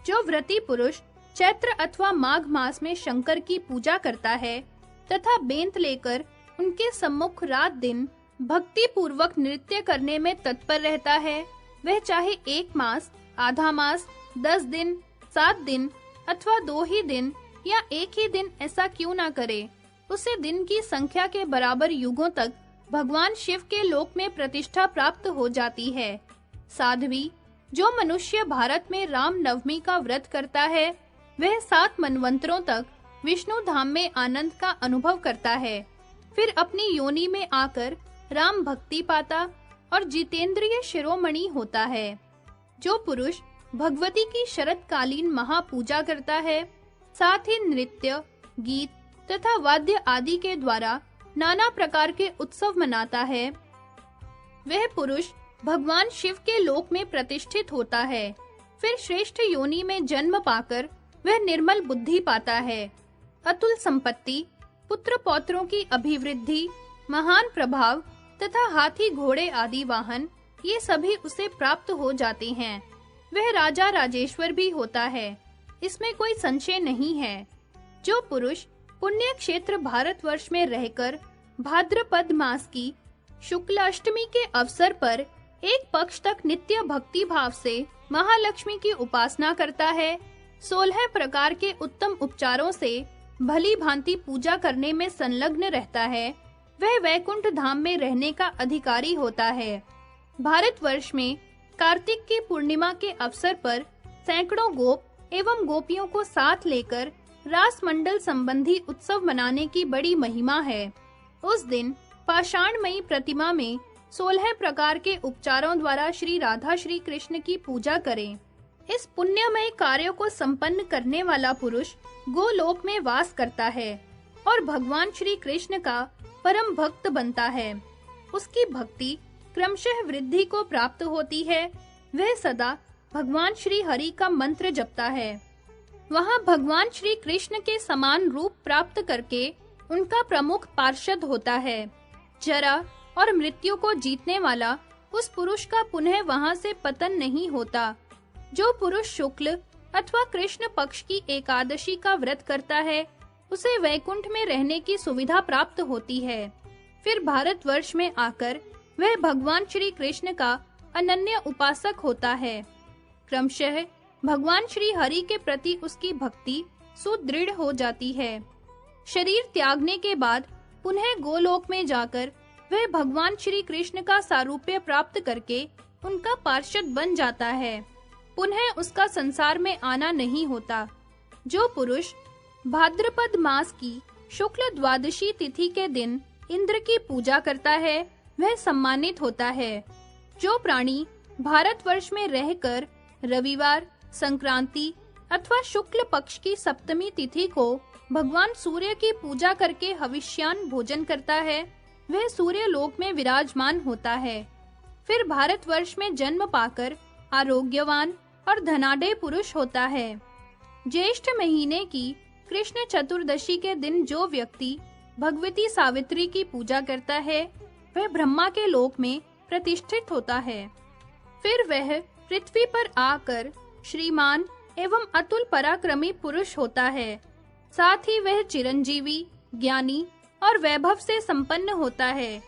जो व्रती पुरुष चैत्र अथवा माघ मास में शंकर की पूजा करता है तथा बेंत लेकर उनके सम्मुख रात दिन भक्ति पूर्वक नृत्य करने में तत्पर रहता है, वह चाहे 1 मास, आधा मास, 10 दिन, 7 दिन अथवा 2 ही दिन या 1 ही दिन ऐसा क्यों ना करे, उसे दिन की संख्या के बराबर युगों तक भगवान शिव के लोक में प्रतिष्ठा प्राप्त हो जाती है। साध्वी, जो मनुष्य भारत में राम नवमी का व्रत करता है, वह 7 मनवंतरों तक विष्णु धाम में आनंद का अनुभव करता है, फिर अपनी योनि में आकर राम भक्ति पाता और जितेंद्रिय शिरोमणि होता है। जो पुरुष भगवती की शरतकालीन महापूजा करता है, साथ ही नृत्य, गीत तथा वाद्य आदि के द्वारा नाना प्रकार के उत्सव मनाता है, वह पुरुष भगवान शिव के लोक में प्रतिष्ठित होता है। फिर श्रेष्ठ योनि में जन्म पाकर वह निर्मल बुद्धि पाता है। अतुल संपत्ति, पुत्र पौत्रों की अभिवृद्धि, महान प्रभाव तथा हाथी घोड़े आदि वाहन, ये सभी उसे प्राप्त हो जाते हैं। वह राजा राजेश्वर भी होता है, इसमें कोई संशय नहीं है। जो पुरुष पुण्य क्षेत्र भारतवर्ष में रहकर भाद्रपद मास की शुक्ल अष्टमी के अवसर पर 1 पक्ष तक नित्य भक्ति भाव से महालक्ष्मी की उपासना करता है, 16 प्रकार के उत्तम उपचारों से भली भांति पूजा करने में संलग्न रहता है, वह वैकुंठ धाम में रहने का अधिकारी होता है। भारतवर्ष में कार्तिक की पूर्णिमा के अवसर पर सैकड़ों गोप एवं गोपियों को साथ लेकर रास मंडल संबंधी उत्सव मनाने की बड़ी महिमा है। उस दिन पाषाणमयी प्रतिमा में 16 प्रकार के उपचारों द्वारा श्री राधा श्री कृष्ण की पूजा करें। इस पुण्यमय कार्यों को संपन्न करने वाला पुरुष गोलोक में वास करता है और भगवान श्री कृष्ण का परम भक्त बनता है। उसकी भक्ति क्रमशः वृद्धि को प्राप्त होती है। वह सदा भगवान श्री हरि का मंत्र जपता है। वहाँ भगवान श्री कृष्ण के समान रूप प्राप्त करके उनका प्रमुख पार्षद होता है। जरा और मृत्यु को जीतने वाला उस पुरुष का पुनः वहाँ से पतन नहीं होता। जो पुरुष शुक्ल अथवा कृष्ण पक्ष की एकादशी का व्रत करता है, उसे वैकुंठ में रहने की सुविधा प्राप्त होती है। फिर भारतवर्ष में आकर वह भगवान श्री कृष्ण का अनन्य उपासक होता है। क्रमशः भगवान श्री हरि के प्रति उसकी भक्ति सुदृढ़ हो जाती है। शरीर त्यागने के बाद पुनः गोलोक में जाकर वह भगवान श्री कृष्ण का सारूप्य प्राप्त करके उनका पार्षद बन जाता है। पुनः उसका संसार में आना नहीं होता। जो पुरुष भाद्रपद मास की शुक्ल द्वादशी तिथि के दिन इंद्र की पूजा करता है, वह सम्मानित होता है। जो प्राणी भारतवर्ष में रहकर रविवार, संक्रांति अथवा शुक्ल पक्ष की सप्तमी तिथि को भगवान सूर्य की पूजा करके हविष्यान भोजन करता है, वह सूर्य लोक में विराजमान होता है। फिर भारतवर्ष में जन्म पाकर आरोग्यवान और धनाढ्य पुरुष होता है। ज्येष्ठ महीने की कृष्ण चतुर्दशी के दिन जो व्यक्ति भगवती सावित्री की पूजा करता है, वह ब्रह्मा के लोक में प्रतिष्ठित होता है। फिर वह पृथ्वी पर आकर श्रीमान एवं अतुल पराक्रमी पुरुष होता है। साथ ही वह चिरंजीवी, ज्ञानी और वैभव से संपन्न होता है।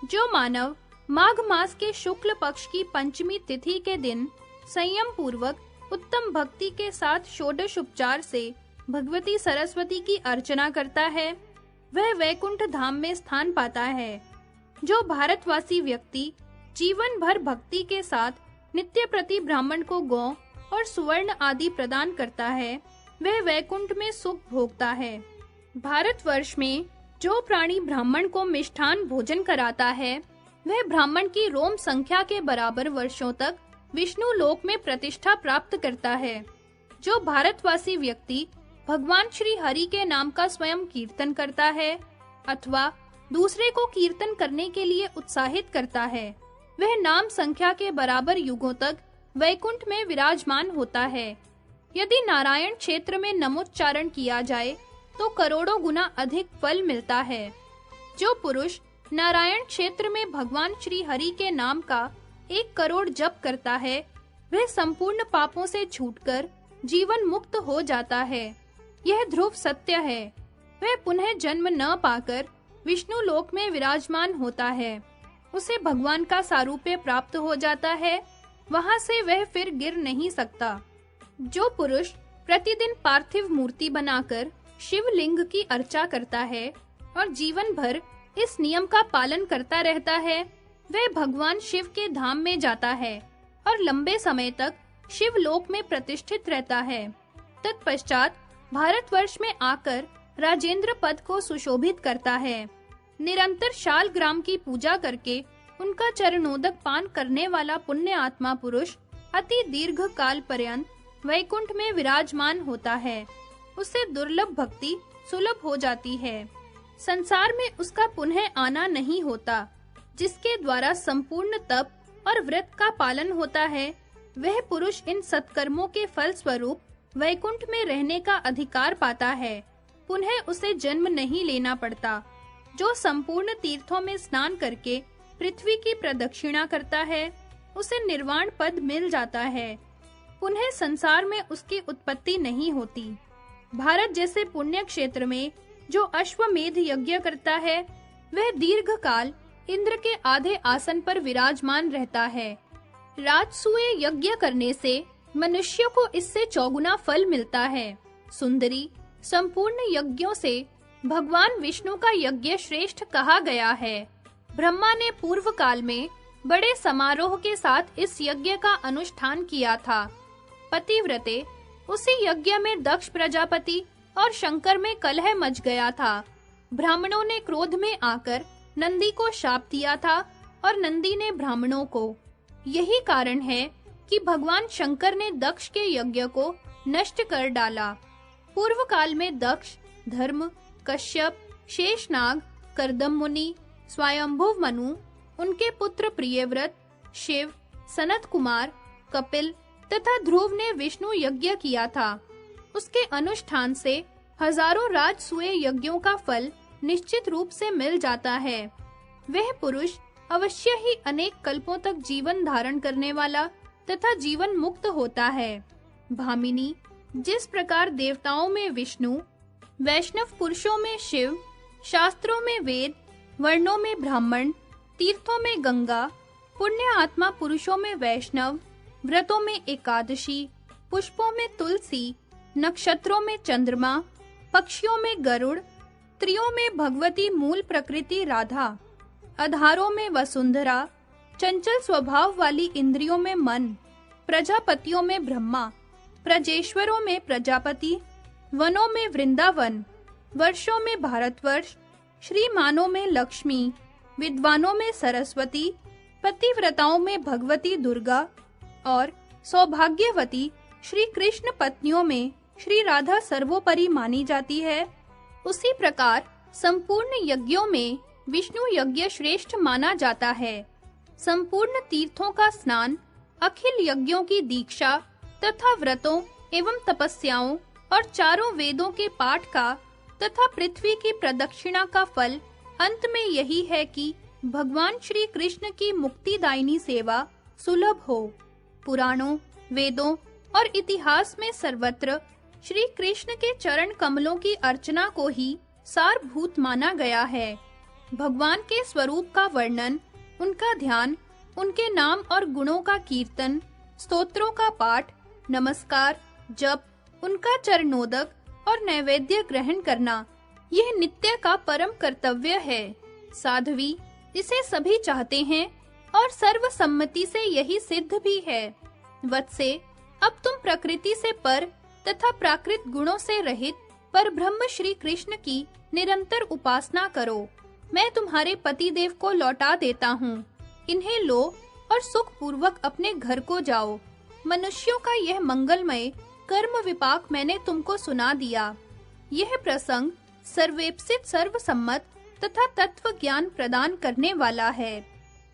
जो मानव माघ मास के शुक्ल पक्ष की पंचमी तिथि के दिन संयम पूर्वक उत्तम भक्ति के साथ षोडश उपचार से भगवती सरस्वती की अर्चना करता है, वह वैकुंठ धाम में स्थान पाता है। जो भारतवासी व्यक्ति जीवन भर भक्ति के साथ नित्य प्रति ब्राह्मण को गौ और सुवर्ण आदि प्रदान करता है, वह वैकुंठ में सुख भोगता है। भारतवर्ष में जो प्राणी ब्राह्मण को मिष्ठान भोजन कराता है, वह ब्राह्मण की रोम संख्या के बराबर वर्षों तक विष्णु लोक में प्रतिष्ठा प्राप्त करता है। जो भारतवासी व्यक्ति भगवान श्री हरि के नाम का स्वयं कीर्तन करता है अथवा दूसरे को कीर्तन करने के लिए उत्साहित करता है, वह नाम संख्या के बराबर युगों तक वैकुंठ में विराजमान होता है। यदि नारायण क्षेत्र में नमोच्चारण किया जाए तो करोड़ों गुना अधिक फल मिलता है। जो पुरुष नारायण क्षेत्र में भगवान श्री हरि के नाम का 1 करोड़ जप करता है, वह संपूर्ण पापों से छूटकर जीवन मुक्त हो जाता है। यह ध्रुव सत्य है। वह पुनः जन्म न पाकर विष्णु लोक में विराजमान होता है। उसे भगवान का सारूप्य प्राप्त हो जाता है। वहां से वह फिर गिर नहीं सकता। जो पुरुष प्रतिदिन पार्थिव मूर्ति बनाकर शिवलिंग की अर्चा करता है और जीवन भर इस नियम का पालन करता रहता है, वह भगवान शिव के धाम में जाता है और लंबे समय तक शिवलोक में प्रतिष्ठित रहता है। तत्पश्चात भारतवर्ष में आकर राजेंद्र पद को सुशोभित करता है। निरंतर शालग्राम की पूजा करके उनका चरणोदक पान करने वाला पुण्य आत्मा पुरुष अति दीर्घ काल पर्यंत वैकुंठ में विराजमान होता है। उसे दुर्लभ भक्ति सुलभ हो जाती है। संसार में उसका पुनः आना नहीं होता। जिसके द्वारा संपूर्ण तप और व्रत का पालन होता है, वह पुरुष इन सत्कर्मों के फल स्वरूप वैकुंठ में रहने का अधिकार पाता है। पुनः उसे जन्म नहीं लेना पड़ता। जो संपूर्ण तीर्थों में स्नान करके पृथ्वी की प्रदक्षिणा करता है, उसे निर्वाण पद मिल जाता है। पुनः संसार में उसकी उत्पत्ति नहीं होती। भारत जैसे पुण्य क्षेत्र में जो अश्वमेध यज्ञ करता है, वह दीर्घ काल इंद्र के आधे आसन पर विराजमान रहता है। राजसूय यज्ञ करने से मनुष्य को इससे चौगुना फल मिलता है। सुंदरी, संपूर्ण यज्ञों से भगवान विष्णु का यज्ञ श्रेष्ठ कहा गया है। ब्रह्मा ने पूर्व काल में बड़े समारोह के साथ इस यज्ञ का अनुष्ठान किया था। पतिव्रते, उसी यज्ञ में दक्ष प्रजापति और शंकर में कलह मच गया था। ब्राह्मणों ने क्रोध में आकर नंदी को शाप दिया था और नंदी ने ब्राह्मणों को। यही कारण है कि भगवान शंकर ने दक्ष के यज्ञ को नष्ट कर डाला। पूर्व काल में दक्ष, धर्म, कश्यप, शेषनाग, कर्दम मुनि, स्वयंभुव मनु, उनके पुत्र प्रियव्रत, शिव, सनत कुमार, कपिल तथा ध्रुव ने विष्णु यज्ञ किया था। उसके अनुष्ठान से हजारों राजसूय यज्ञों का फल निश्चित रूप से मिल जाता है। वह पुरुष अवश्य ही अनेक कल्पों तक जीवन धारण करने वाला तथा जीवन मुक्त होता है। भामिनी, जिस प्रकार देवताओं में विष्णु, वैष्णव पुरुषों में शिव, शास्त्रों में वेद, वर्णों में ब्राह्मण, तीर्थों में गंगा, पुण्य आत्मा पुरुषों में वैष्णव, व्रतों में एकादशी, पुष्पों में तुलसी, नक्षत्रों में चंद्रमा, पक्षियों में गरुड़, स्त्रियों में भगवती मूल प्रकृति राधा, आधारों में वसुंधरा, चंचल स्वभाव वाली इंद्रियों में मन, प्रजापतियों में ब्रह्मा, प्रजेश्वरों में प्रजापति, वनों में वृंदावन, वर्षों में भारतवर्ष, श्रीमानों में लक्ष्मी, विद्वानों में सरस्वती, पतिव्रताओं में भगवती दुर्गा और सौभाग्यवती श्री कृष्ण पत्नियों में श्री राधा सर्वोपरि मानी जाती है। उसी प्रकार संपूर्ण यज्ञों में विष्णु यज्ञ श्रेष्ठ माना जाता है। संपूर्ण तीर्थों का स्नान, अखिल यज्ञों की दीक्षा तथा व्रतों एवं तपस्याओं और चारों वेदों के पाठ का तथा पृथ्वी की प्रदक्षिणा का फल अंत में यही है कि भगवान श्री कृष्ण की मुक्तिदायिनी सेवा सुलभ हो। पुराणों, वेदों और इतिहास में सर्वत्र श्री कृष्ण के चरण कमलों की अर्चना को ही सारभूत माना गया है। भगवान के स्वरूप का वर्णन, उनका ध्यान, उनके नाम और गुणों का कीर्तन, स्तोत्रों का पाठ, नमस्कार, जप, उनका चरणोदक और नैवेद्य ग्रहण करना, यह नित्य का परम कर्तव्य है। साध्वी, इसे सभी चाहते हैं और सर्वसम्मति से यही सिद्ध भी है। वत्से, अब तुम प्रकृति से पर तथा प्राकृत गुणों से रहित पर ब्रह्म श्री कृष्ण की निरंतर उपासना करो। मैं तुम्हारे पति देव को लौटा देता हूँ। इन्हें लो और सुख पूर्वक अपने घर को जाओ। मनुष्यों का यह मंगलमय कर्म विपाक मैंने तुमको सुना दिया। यह प्रसंग सर्वेप्सित, सर्वसम्मत तथा तत्व ज्ञान प्रदान करने वाला है।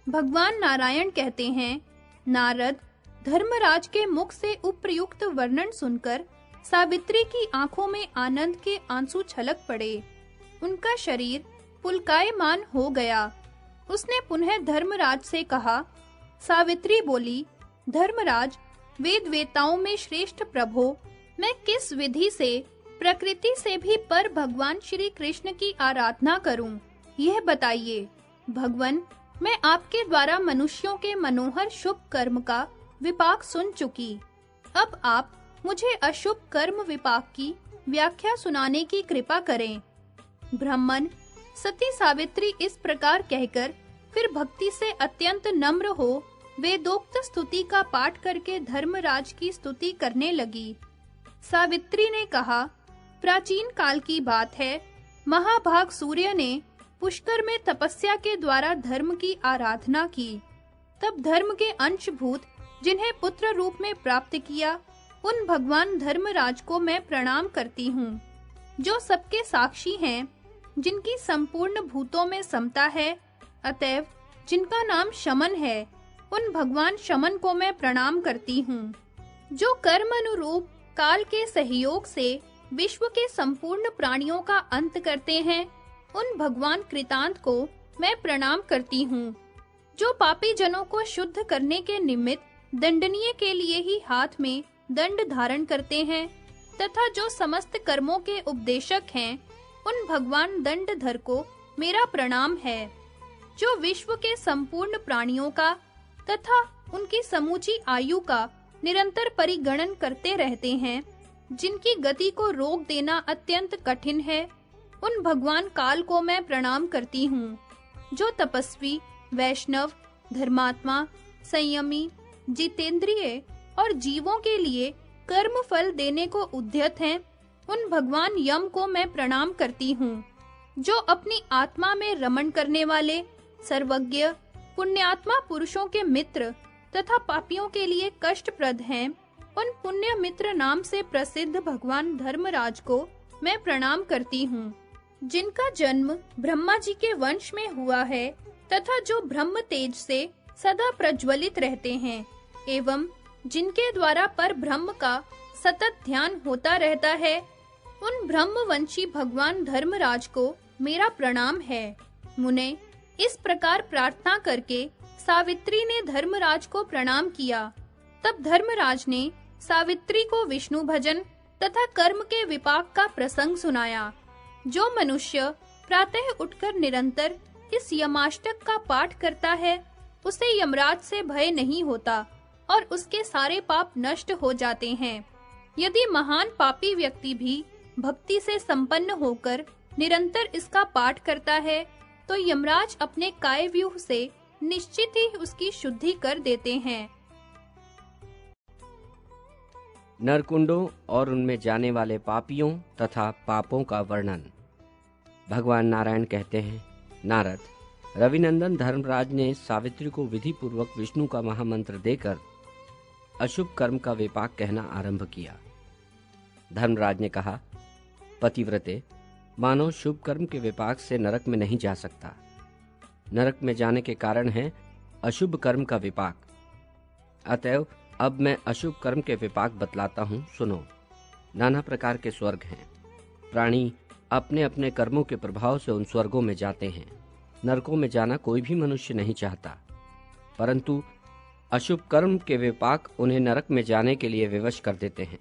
भगवान नारायण कहते हैं, नारद, धर्मराज के मुख से उपर्युक्त वर्णन सुनकर सावित्री की आंखों में आनंद के आंसू छलक पड़े। उनका शरीर पुलकायमान हो गया। उसने पुनः धर्मराज से कहा। सावित्री बोली, धर्मराज, वेद वेताओं में श्रेष्ठ प्रभो, मैं किस विधि से प्रकृति से भी पर भगवान श्री कृष्ण की आराधना करूं, यह बताइए। भगवान, मैं आपके द्वारा मनुष्यों के मनोहर शुभ कर्म का विपाक सुन चुकी। अब आप मुझे अशुभ कर्म विपाक की व्याख्या सुनाने की कृपा करें। ब्राह्मण, सती सावित्री इस प्रकार कहकर फिर भक्ति से अत्यंत नम्र हो वेदोक्त स्तुति का पाठ करके धर्मराज की स्तुति करने लगी। सावित्री ने कहा, प्राचीन काल की बात है, महाभाग सूर्य ने पुष्कर में तपस्या के द्वारा धर्म की आराधना की। तब धर्म के अंशभूत जिन्हें पुत्र रूप में प्राप्त किया, उन भगवान धर्मराज को मैं प्रणाम करती हूँ, जो सबके साक्षी हैं, जिनकी संपूर्ण भूतों में समता है, अतएव जिनका नाम शमन है, उन भगवान शमन को मैं प्रणाम करती हूँ। जो कर्म अनुरूप काल के सहयोग से विश्व के संपूर्ण प्राणियों का अंत करते हैं, उन भगवान कृतांत को मैं प्रणाम करती हूँ। जो पापी जनों को शुद्ध करने के निमित्त दंडनीय के लिए ही हाथ में दंड धारण करते हैं, तथा जो समस्त कर्मों के उपदेशक हैं, उन भगवान दंडधर को मेरा प्रणाम है। जो विश्व के संपूर्ण प्राणियों का तथा उनकी समूची आयु का निरंतर परिगणन करते रहते हैं, जिनकी गति को रोक देना अत्यंत कठिन है, उन भगवान काल को मैं प्रणाम करती हूँ। जो तपस्वी, वैष्णव, धर्मात्मा, संयमी, जितेंद्रिय और जीवों के लिए कर्म फल देने को उद्यत हैं, उन भगवान यम को मैं प्रणाम करती हूँ। जो अपनी आत्मा में रमण करने वाले, सर्वज्ञ, पुण्यात्मा पुरुषों के मित्र तथा पापियों के लिए कष्टप्रद हैं, उन पुण्य मित्र नाम से प्रसिद्ध भगवान धर्मराज को मैं प्रणाम करती हूँ। जिनका जन्म ब्रह्मा जी के वंश में हुआ है तथा जो ब्रह्म तेज से सदा प्रज्वलित रहते हैं, एवं जिनके द्वारा पर ब्रह्म का सतत ध्यान होता रहता है, उन ब्रह्मवंशी भगवान धर्मराज को मेरा प्रणाम है। मुने, इस प्रकार प्रार्थना करके सावित्री ने धर्मराज को प्रणाम किया। तब धर्मराज ने सावित्री को विष्णु भजन तथा कर्म के विपाक का प्रसंग सुनाया। जो मनुष्य प्रातः उठकर निरंतर इस यमाष्टक का पाठ करता है, उसे यमराज से भय नहीं होता और उसके सारे पाप नष्ट हो जाते हैं। यदि महान पापी व्यक्ति भी भक्ति से संपन्न होकर निरंतर इसका पाठ करता है, तो यमराज अपने काय व्यूह से निश्चित ही उसकी शुद्धि कर देते हैं। नरकुंडों और उनमें जाने वाले पापियों तथा पापों का वर्णन। भगवान नारायण कहते हैं, नारद, रविनंदन धर्मराज ने सावित्री को विधि पूर्वक विष्णु का महामंत्र देकर अशुभ कर्म का विपाक कहना आरंभ किया। धर्मराज ने कहा, पतिव्रते, मानव शुभ कर्म के विपाक से नरक में नहीं जा सकता। नरक में जाने के कारण है अशुभ कर्म का विपाक। अतएव अब मैं अशुभ कर्म के विपाक बतलाता हूँ, सुनो। नाना प्रकार के स्वर्ग हैं। प्राणी अपने अपने कर्मों के प्रभाव से उन स्वर्गों में जाते हैं। नरकों में जाना कोई भी मनुष्य नहीं चाहता, परंतु अशुभ कर्म के विपाक उन्हें नरक में जाने के लिए विवश कर देते हैं।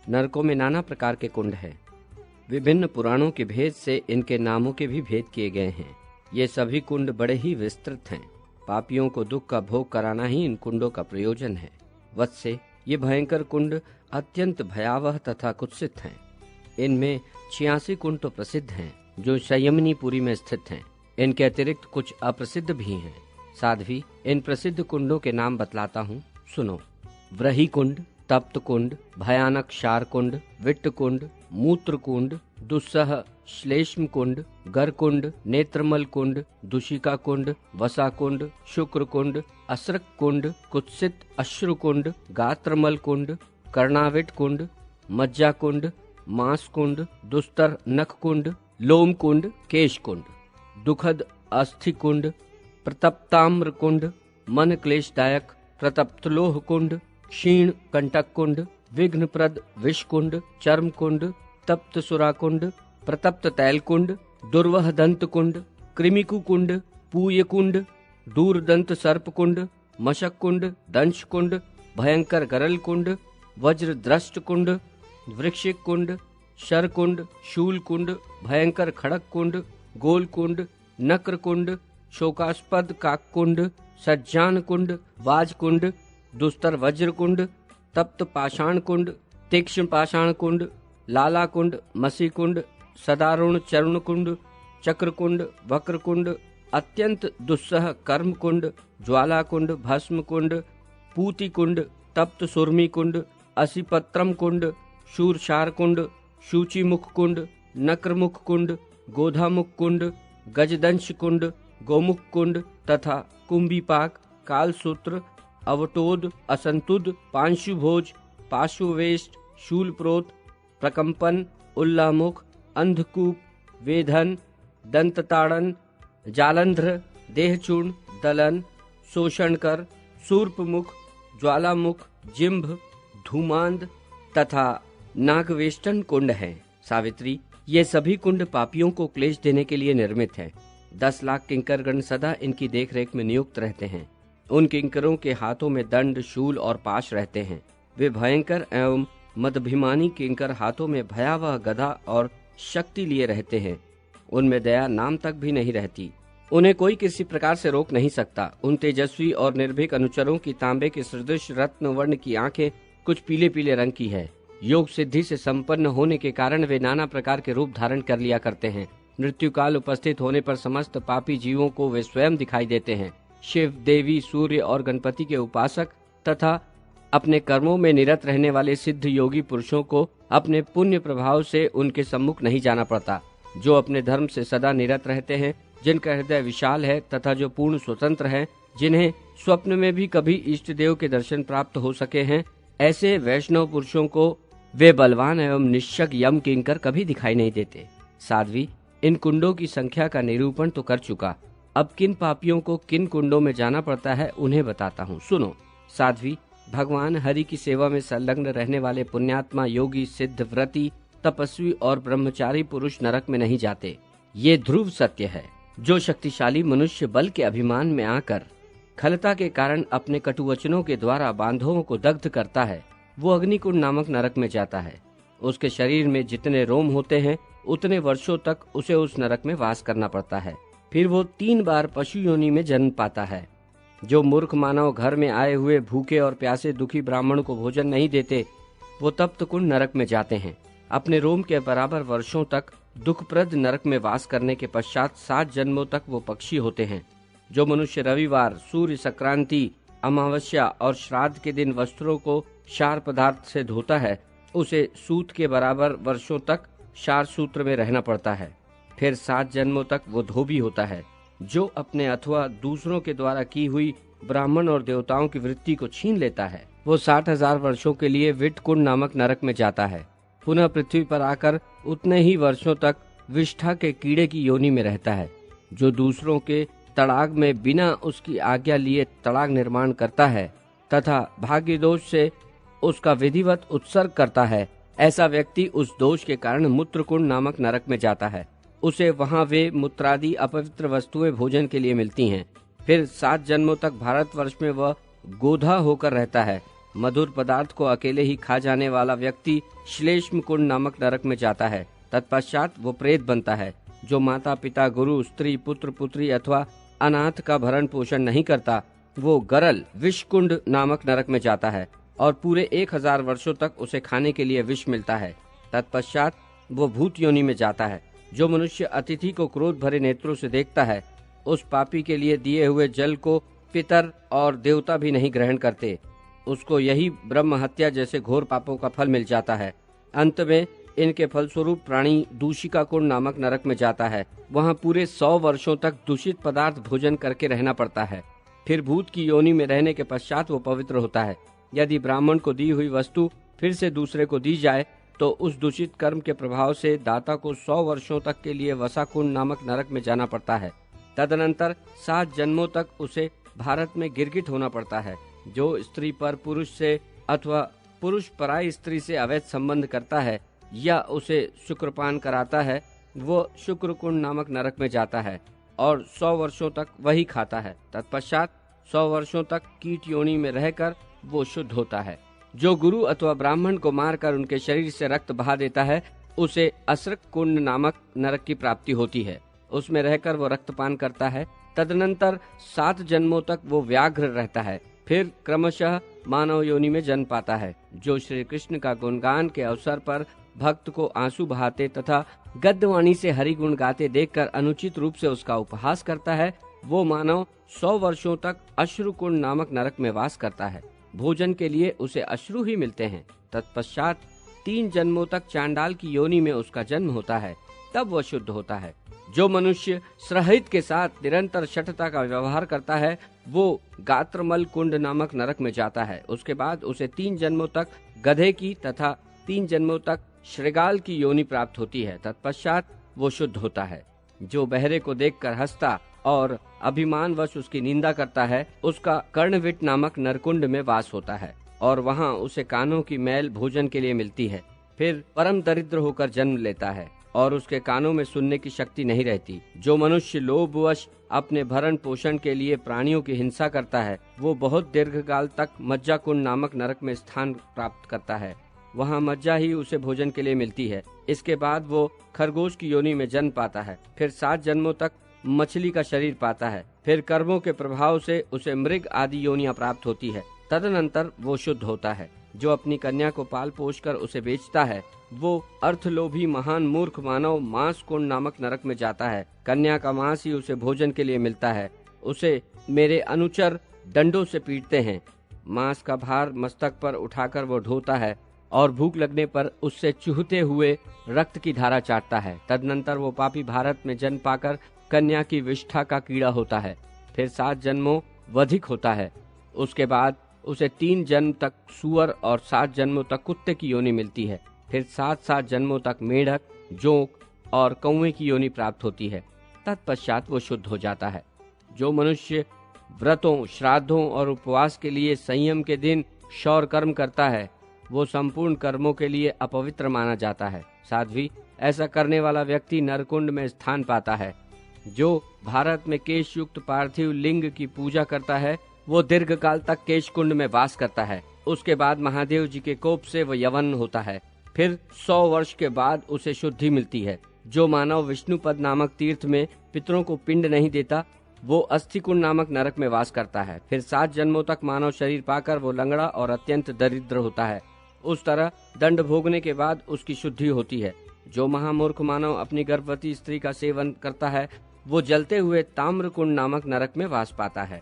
नरकों में नाना प्रकार के कुंड हैं। विभिन्न पुराणों के भेद से इनके नामों के भी भेद किए गए हैं। ये सभी कुंड बड़े ही विस्तृत हैं। पापियों को दुख का भोग कराना ही इन कुंडों का प्रयोजन है। वत्से, ये भयंकर कुंड अत्यंत भयावह तथा कुत्सित हैं। इनमें 86 कुंड तो प्रसिद्ध हैं, जो संयमनीपुरी में स्थित हैं। इनके अतिरिक्त कुछ अप्रसिद्ध भी हैं। साध्वी, इन प्रसिद्ध कुंडों के नाम बतलाता हूँ, सुनो। व्रही कुंड, तप्त कुंड, भयानक क्षार कुंड, विट्ट कुंड, मूत्र कुंड, दुस्सह श्लेष्म कुंड, गर कुंड, नेत्रमल कुंड, दुशिका कुंड, वसा कुंड, शुक्र कुंड, असृक कुंड, कुत्सित अश्रु कुंड, गात्रमल कुंड, कर्णाविट कुंड, मज्जा कुंड, मांस कुंड, दुस्तर नख कुंड, लोम कुंड, केश कुंड, दुखद अस्थि कुंड, प्रतप्ताम्र कुंड, मन क्लेशदायक प्रतप्तलोह कुंड, क्षीण कंटक कुंड, विघ्नप्रद विष कुंड, चर्म कुंड, तप्त सुरा कुंड, प्रतप्त तैल कुंड, दुर्वह दंत कुंड, कृमिकु कुंड, पूय कुंड, दूरदंत सर्प कुंड, मशक कुंड, दंश कुंड, भयंकर गरल कुंड, वज्र द्रष्ट कुंड, वृक्षिक कुंड, शर कुंड, शूल कुंड, भयंकर खड़क कुंड, गोल कुंड, नक्र कुंड, शोकास्पद काक कुंड, सज्जान कुंड, वाज कुंड, दुस्तर वज्र कुंड, तप्त पाषाण कुंड, तीक्ष्ण पाषाण कुंड, लाला कुंड, मसी कुंड, सदारुण चरुण कुंड, चक्र कुंड, वक्र कुंड, अत्यंत दुस्सह कर्म कुंड, ज्वाला कुंड, भस्म कुंड, पूति कुंड, तप्त सुरमी कुंड, असिपत्रम कुंड, शूरशार कुंड, शूचिमुख कुंड, नक्रमुख कुंड, गोधामुख कुंड, गजदंश कुंड, गोमुख कुंड तथा कुंभीपाक, कालसूत्र, अवटोद, असंतुद, पांशुभोज, पार्श्ववेष्ट, शूलप्रोत, प्रकंपन, उल्लामुख, अंधकूप, वेधन, दंतताड़न, जालंध्र, देहचूर्ण, दलन, शोषणकर, सूर्पमुख, ज्वालामुख, जिम्भ, धूमांध तथा नागवेष्टन कुंड हैं। सावित्री, ये सभी कुंड पापियों को क्लेश देने के लिए निर्मित हैं। 10 लाख किंकरगण सदा इनकी देखरेख में नियुक्त रहते हैं। उन किंकरों के हाथों में दंड, शूल और पाश रहते हैं। वे भयंकर एवं मदभिमानी किंकर हाथों में भयावह गदा और शक्ति लिए रहते हैं। उनमें दया नाम तक भी नहीं रहती। उन्हें कोई किसी प्रकार से रोक नहीं सकता। उन तेजस्वी और निर्भीक अनुचरों की तांबे के सदृश रत्न वर्ण की आंखें कुछ पीले पीले रंग की है। योग सिद्धि से संपन्न होने के कारण वे नाना प्रकार के रूप धारण कर लिया करते हैं। मृत्यु काल उपस्थित होने पर समस्त पापी जीवों को वे स्वयं दिखाई देते हैं। शिव, देवी, सूर्य और गणपति के उपासक तथा अपने कर्मों में निरत रहने वाले सिद्ध योगी पुरुषों को अपने पुण्य प्रभाव से उनके सम्मुख नहीं जाना पड़ता। जो अपने धर्म से सदा निरत रहते हैं, जिनका हृदय विशाल है तथा जो पूर्ण स्वतंत्र हैं, जिन्हें स्वप्न में भी कभी इष्ट देव के दर्शन प्राप्त हो सके हैं, ऐसे वैष्णव पुरुषों को वे बलवान एवं निश्चक यम किंकर कभी दिखाई नहीं देते। साध्वी, इन कुंडों की संख्या का निरूपण तो कर चुका। अब किन पापियों को किन कुंडों में जाना पड़ता है उन्हें बताता हूँ, सुनो। साध्वी, भगवान हरि की सेवा में संलग्न रहने वाले पुण्यात्मा, योगी, सिद्ध, व्रती, तपस्वी और ब्रह्मचारी पुरुष नरक में नहीं जाते। ये ध्रुव सत्य है। जो शक्तिशाली मनुष्य बल के अभिमान में आकर खलता के कारण अपने कटुवचनों के द्वारा बांधवों को दग्ध करता है, वो अग्निकुंड नामक नरक में जाता है। उसके शरीर में जितने रोम होते हैं उतने वर्षों तक उसे उस नरक में वास करना पड़ता है। फिर वो 3 बार पशु योनि में जन्म पाता है। जो मूर्ख मानव घर में आए हुए भूखे और प्यासे दुखी ब्राह्मण को भोजन नहीं देते, वो तप्त कुंड नरक में जाते हैं। अपने रोम के बराबर वर्षों तक दुखप्रद नरक में वास करने के पश्चात 7 जन्मों तक वो पक्षी होते हैं। जो मनुष्य रविवार, सूर्य संक्रांति, अमावस्या और श्राद्ध के दिन वस्त्रों को क्षार पदार्थ से धोता है, उसे सूत के बराबर वर्षों तक क्षार सूत्र में रहना पड़ता है। फिर 7 जन्मों तक वो धोबी होता है। जो अपने अथवा दूसरों के द्वारा की हुई ब्राह्मण और देवताओं की वृत्ति को छीन लेता है, वो 60,000 वर्षों के लिए विटकुंड नामक नरक में जाता है। पुनः पृथ्वी पर आकर उतने ही वर्षों तक विष्ठा के कीड़े की योनि में रहता है। जो दूसरों के तड़ाग में बिना उसकी आज्ञा लिए तड़ाग निर्माण करता है तथा भाग्य दोष से उसका विधिवत उत्सर्ग करता है, ऐसा व्यक्ति उस दोष के कारण मूत्रकुंड नामक नरक में जाता है। उसे वहाँ वे मूत्रादि अपवित्र वस्तुएं भोजन के लिए मिलती हैं। फिर 7 जन्मों तक भारतवर्ष में वह गोधा होकर रहता है। मधुर पदार्थ को अकेले ही खा जाने वाला व्यक्ति श्लेष्म कुंड नामक नरक में जाता है। तत्पश्चात वो प्रेत बनता है। जो माता पिता, गुरु, स्त्री, पुत्र, पुत्री अथवा अनाथ का भरण पोषण नहीं करता, वो गरल विषकुंड नामक नरक में जाता है और पूरे 1000 वर्षों तक उसे खाने के लिए विष मिलता है। तत्पश्चात वो भूत योनि में जाता है। जो मनुष्य अतिथि को क्रोध भरे नेत्रों से देखता है, उस पापी के लिए दिए हुए जल को पितर और देवता भी नहीं ग्रहण करते। उसको यही ब्रह्म हत्या जैसे घोर पापों का फल मिल जाता है। अंत में इनके फलस्वरूप प्राणी दूषिका कुंड नामक नरक में जाता है। वहाँ पूरे 100 वर्षों तक दूषित पदार्थ भोजन करके रहना पड़ता है। फिर भूत की योनि में रहने के पश्चात वो पवित्र होता है। यदि ब्राह्मण को दी हुई वस्तु फिर से दूसरे को दी जाए तो उस दूषित कर्म के प्रभाव से दाता को 100 वर्षों तक के लिए वसाकुंड नामक नरक में जाना पड़ता है। तदनंतर 7 जन्मों तक उसे भारत में गिरगिट होना पड़ता है। जो स्त्री पर पुरुष से अथवा पुरुष पराई स्त्री से अवैध संबंध करता है या उसे शुक्रपान कराता है, वो शुक्रकुंड नामक नरक में जाता है और 100 वर्षों तक वही खाता है। तत्पश्चात 100 वर्षों तक कीट योनि में रहकर वो शुद्ध होता है। जो गुरु अथवा ब्राह्मण को मारकर उनके शरीर से रक्त बहा देता है उसे असृक कुंड नामक नरक की प्राप्ति होती है। उसमें रहकर वो रक्तपान करता है। तदनंतर 7 जन्मों तक वो व्याघ्र रहता है। फिर क्रमशः मानव योनि में जन्म पाता है। जो श्री कृष्ण का गुणगान के अवसर पर भक्त को आंसू बहाते तथा गद्यवाणी से हरि गुण गाते देखकर अनुचित रूप से उसका उपहास करता है, वो मानव 100 वर्षों तक अश्रु कुंड नामक नरक में वास करता है। भोजन के लिए उसे अश्रु ही मिलते हैं। तत्पश्चात 3 जन्मों तक चांडाल की योनि में उसका जन्म होता है, तब वह शुद्ध होता है। जो मनुष्य श्रहित के साथ निरंतर शठता का व्यवहार करता है वो गात्रमल कुंड नामक नरक में जाता है। उसके बाद उसे 3 जन्मों तक गधे की तथा 3 जन्मों तक श्रृगाल की योनि प्राप्त होती है। तत्पश्चात वो शुद्ध होता है। जो बहरे को देखकर हंसता और अभिमानवश उसकी निंदा करता है उसका कर्णविट नामक नरकुंड में वास होता है और वहाँ उसे कानों की मैल भोजन के लिए मिलती है। फिर परम दरिद्र होकर जन्म लेता है और उसके कानों में सुनने की शक्ति नहीं रहती। जो मनुष्य लोभवश अपने भरण पोषण के लिए प्राणियों की हिंसा करता है वो बहुत दीर्घकाल तक मज्जा कुंड नामक नरक में स्थान प्राप्त करता है। वहाँ मज्जा ही उसे भोजन के लिए मिलती है। इसके बाद वो खरगोश की योनि में जन्म पाता है। फिर 7 जन्मों तक मछली का शरीर पाता है। फिर कर्मों के प्रभाव से उसे मृग आदि योनियां प्राप्त होती है। तदनंतर वो शुद्ध होता है। जो अपनी कन्या को पाल पोष कर उसे बेचता है वो अर्थलोभी महान मूर्ख मानव मांस कुंड नामक नरक में जाता है। कन्या का मांस ही उसे भोजन के लिए मिलता है। उसे मेरे अनुचर डंडों से पीटते हैं। मांस का भार मस्तक पर उठाकर वो ढोता है और भूख लगने पर उससे चूहते हुए रक्त की धारा चाटता है। तदनंतर वो पापी भारत में जन्म पाकर कन्या की विष्ठा का कीड़ा होता है। फिर 7 जन्मों वधिक होता है। उसके बाद उसे 3 जन्म तक सुअर और 7 जन्मों तक कुत्ते की योनि मिलती है। फिर 7 जन्मों तक मेढक, जोंक और कौवे की योनि प्राप्त होती है। तत्पश्चात वो शुद्ध हो जाता है। जो मनुष्य व्रतों, श्राद्धों और उपवास के लिए संयम के दिन शौर कर्म करता है वो संपूर्ण कर्मों के लिए अपवित्र माना जाता है। साध्वी, ऐसा करने वाला व्यक्ति नरकुंड में स्थान पाता है। जो भारत में केश युक्त पार्थिव लिंग की पूजा करता है वो दीर्घकाल तक केश कुंड में वास करता है। उसके बाद महादेव जी के कोप से वो यवन होता है। फिर 100 वर्ष के बाद उसे शुद्धि मिलती है। जो मानव विष्णुपद नामक तीर्थ में पितरों को पिंड नहीं देता वो अस्थि कुंड नामक नरक में वास करता है। फिर 7 जन्मों तक मानव शरीर पाकर वो लंगड़ा और अत्यंत दरिद्र होता है। उस तरह दंड भोगने के बाद उसकी शुद्धि होती है। जो महामूर्ख मानव अपनी गर्भवती स्त्री का सेवन करता है वो जलते हुए ताम्र कुंड नामक नरक में वास पाता है।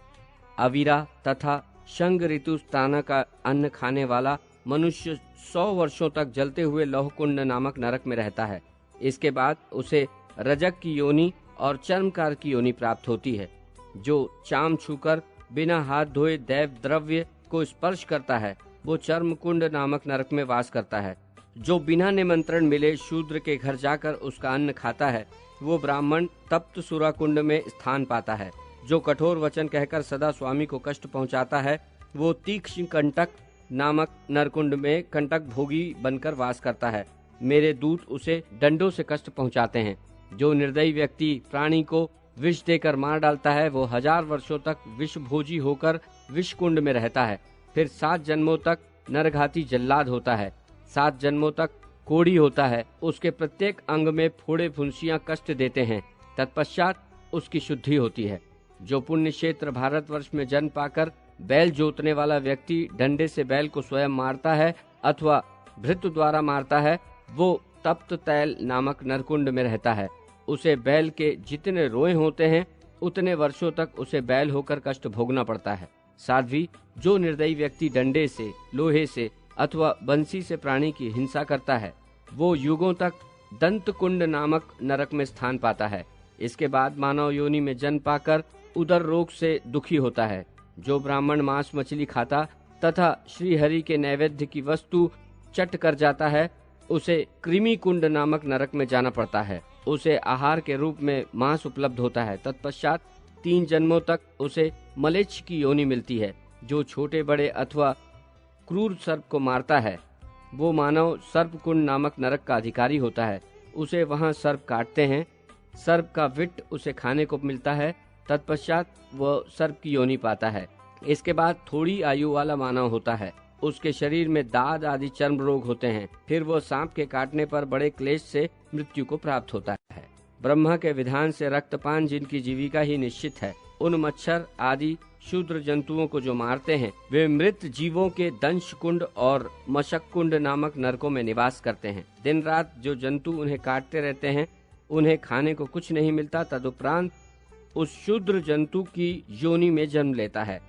अवीरा तथा शंग ऋतु स्ताना का अन्न खाने वाला मनुष्य 100 वर्षों तक जलते हुए लौह कुंड नामक नरक में रहता है। इसके बाद उसे रजक की योनि और चर्मकार की योनि प्राप्त होती है। जो चाम छूकर बिना हाथ धोए दैव द्रव्य को स्पर्श करता है वो चर्म कुंड नामक नरक में वास करता है। जो बिना निमंत्रण मिले शूद्र के घर जाकर उसका अन्न खाता है वो ब्राह्मण तप्त सुरा कुंड में स्थान पाता है। जो कठोर वचन कहकर सदा स्वामी को कष्ट पहुंचाता है वो तीक्ष्ण कंटक नामक नरकुंड में कंटक भोगी बनकर वास करता है। मेरे दूत उसे डंडों से कष्ट पहुंचाते हैं। जो निर्दयी व्यक्ति प्राणी को विष देकर मार डालता है वो 1000 वर्षों तक विष भोजी होकर विष कुंड में रहता है। फिर 7 जन्मों तक नरघाती जल्लाद होता है। 7 जन्मों तक कोढ़ी होता है। उसके प्रत्येक अंग में फोड़े फुंसियां कष्ट देते हैं। तत्पश्चात उसकी शुद्धि होती है। जो पुण्य क्षेत्र भारतवर्ष में जन्म पाकर बैल जोतने वाला व्यक्ति डंडे से बैल को स्वयं मारता है अथवा भृत्य द्वारा मारता है वो तप्त तैल नामक नरकुंड में रहता है। उसे बैल के जितने रोए होते हैं उतने वर्षों तक उसे बैल होकर कष्ट भोगना पड़ता है। साध्वी, जो निर्दयी व्यक्ति डंडे से, लोहे से अथवा बंसी से प्राणी की हिंसा करता है वो युगों तक दंत कुंड नामक नरक में स्थान पाता है। इसके बाद मानव योनि में जन्म पाकर उदर रोग से दुखी होता है। जो ब्राह्मण मांस मछली खाता तथा श्री हरि के नैवेद्य की वस्तु चट कर जाता है उसे कृमि कुंड नामक नरक में जाना पड़ता है। उसे आहार के रूप में मांस उपलब्ध होता है। तत्पश्चात 3 जन्मों तक उसे मलेच्छ की योनि मिलती है। जो छोटे बड़े अथवा क्रूर सर्प को मारता है वो मानव सर्प कुंड नामक नरक का अधिकारी होता है। उसे वहां सर्प काटते हैं। सर्प का विट उसे खाने को मिलता है। तत्पश्चात वह सर्प की योनि पाता है। इसके बाद थोड़ी आयु वाला मानव होता है। उसके शरीर में दाद आदि चर्म रोग होते हैं। फिर वो सांप के काटने पर बड़े क्लेश से मृत्यु को प्राप्त होता है। ब्रह्मा के विधान से रक्तपान जिनकी जीविका ही निश्चित है, उन मच्छर आदि शूद्र जंतुओं को जो मारते हैं, वे मृत जीवों के दंश कुंड और मशक कुंड नामक नरकों में निवास करते हैं। दिन रात जो जंतु उन्हें काटते रहते हैं, उन्हें खाने को कुछ नहीं मिलता। तदुपरांत उस शूद्र जंतु की योनि में जन्म लेता है।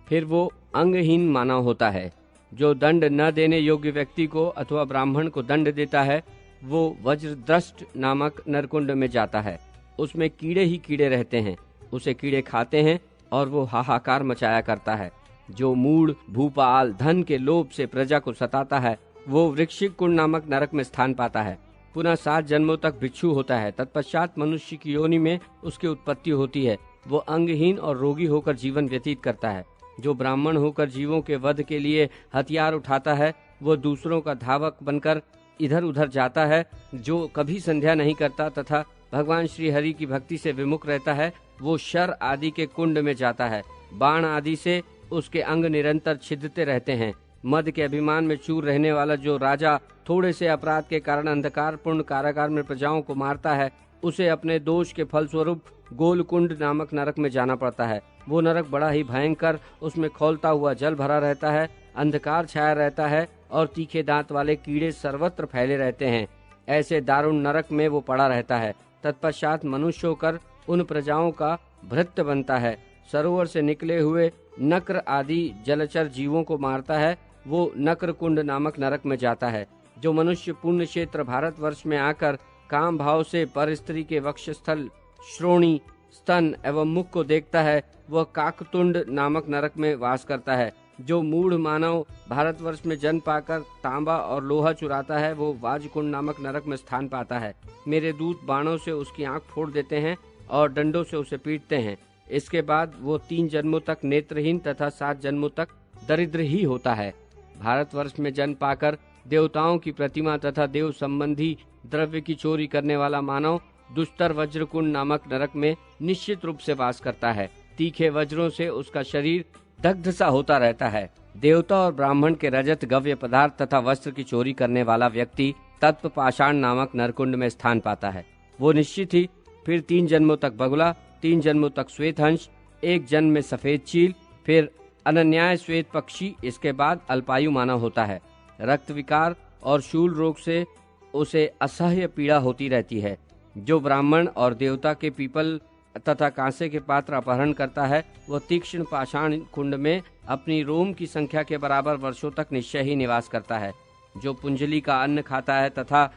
फिर वो अंगहीन मानव होता है। जो दंड न देने योग्य व्यक्ति को अथवा ब्राह्मण को दंड देता है, वो वज्रद्रष्ट नामक नरकुंड में जाता है। उसमें कीड़े ही कीड़े रहते हैं। उसे कीड़े खाते हैं और वो हाहाकार मचाया करता है। जो मूढ़ भूपाल धन के लोभ से प्रजा को सताता है, वो वृश्चिक कुंड नामक नरक में स्थान पाता है। पुनः 7 जन्मों तक भिक्षु होता है। तत्पश्चात मनुष्य की योनि में उसकी उत्पत्ति होती है। वो अंगहीन और रोगी होकर जीवन व्यतीत करता है। जो ब्राह्मण होकर जीवों के वध के लिए हथियार उठाता है, वो दूसरों का धावक बनकर इधर उधर जाता है। जो कभी संध्या नहीं करता तथा भगवान श्री हरि की भक्ति से विमुख रहता है, वो शर आदि के कुंड में जाता है। बाण आदि से उसके अंग निरंतर छिदते रहते हैं। मद के अभिमान में चूर रहने वाला जो राजा थोड़े से अपराध के कारण अंधकार पूर्ण कारागार में प्रजाओं को मारता है, उसे अपने दोष के फलस्वरूप गोलकुंड नामक नरक में जाना पड़ता है। वो नरक बड़ा ही भयंकर, उसमें खौलता हुआ जल भरा रहता है, अंधकार छाया रहता है और तीखे दांत वाले कीड़े सर्वत्र फैले रहते हैं। ऐसे दारुण नरक में वो पड़ा रहता है। तत्पश्चात मनुष्य होकर उन प्रजाओं का भृत्य बनता है। सरोवर से निकले हुए नक्र आदि जलचर जीवों को मारता है। वो नक्र कुंड नामक नरक में जाता है। जो मनुष्य पुण्य क्षेत्र भारतवर्ष में आकर काम भाव से पर स्त्री के वक्षस्थल, श्रोणी, स्तन एवं मुख को देखता है, वह काकतुंड नामक नरक में वास करता है। जो मूढ़ मानव भारतवर्ष में जन्म पाकर तांबा और लोहा चुराता है, वो वाजकुंड नामक नरक में स्थान पाता है। मेरे दूत बाणों से उसकी आंख फोड़ देते हैं और डंडों से उसे पीटते हैं। इसके बाद वो 3 जन्मों तक नेत्रहीन तथा 7 जन्मों तक दरिद्र ही होता है। भारतवर्ष में जन्म पाकर देवताओं की प्रतिमा तथा देव संबंधी द्रव्य की चोरी करने वाला मानव दुस्तर वज्रकुंड नामक नरक में निश्चित रूप से वास करता है। तीखे वज्रों से उसका शरीर दग्ध सा होता रहता है। देवता और ब्राह्मण के रजत गव्य पदार्थ तथा वस्त्र की चोरी करने वाला व्यक्ति तत्व पाषाण नामक नरकुंड में स्थान पाता है। वो निश्चित ही फिर 3 जन्मों तक बगुला, 3 जन्मों तक श्वेत हंस, 1 जन्म में सफेद चील, फिर अनन्याय श्वेत पक्षी, इसके बाद अल्पायु मानव होता है। रक्त विकार और शूल रोग से उसे असह्य पीड़ा होती रहती है। जो ब्राह्मण और देवता के पीपल तथा कांसे के पात्र अपहरण करता है, वह तीक्ष्ण पाषाण कुंड में अपनी रोम की संख्या के बराबर वर्षों तक निश्चय ही निवास करता है। जो पुंजली का अन्न खाता है तथा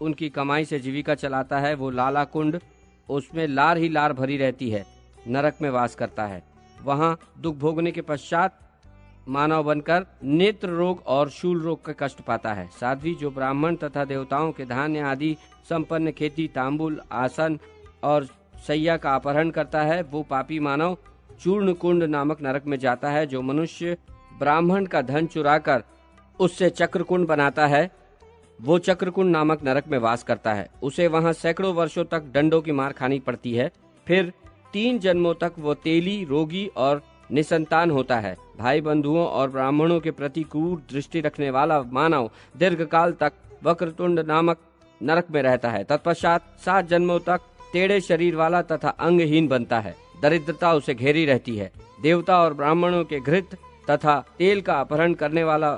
उनकी कमाई से जीविका चलाता है, वो लाला कुंड, उसमें लार ही लार भरी रहती है, नरक में वास करता है। वहाँ दुख भोगने के पश्चात मानव बनकर नेत्र रोग और शूल रोग का कष्ट पाता है। साध्वी जो ब्राह्मण तथा देवताओं के धान्य आदि संपन्न खेती, तांबुल, आसन और सैया का अपहरण करता है, वो पापी मानव चूर्ण कुंड नामक नरक में जाता है। जो मनुष्य ब्राह्मण का धन चुराकर उससे चक्रकुंड बनाता है, वो चक्रकुंड नामक नरक में वास करता है। उसे वहां सैकड़ों वर्षों तक डंडों की मार खानी पड़ती है। फिर 3 जन्मों तक वो तेली, रोगी और निसंतान होता है। भाई बंधुओं और ब्राह्मणों के प्रति क्रूर दृष्टि रखने वाला मानव दीर्घकाल तक वक्रतुंड नामक नरक में रहता है। तत्पश्चात 7 जन्मों तक टेढ़े शरीर वाला तथा अंगहीन बनता है। दरिद्रता उसे घेरी रहती है। देवता और ब्राह्मणों के घृत तथा तेल का अपहरण करने वाला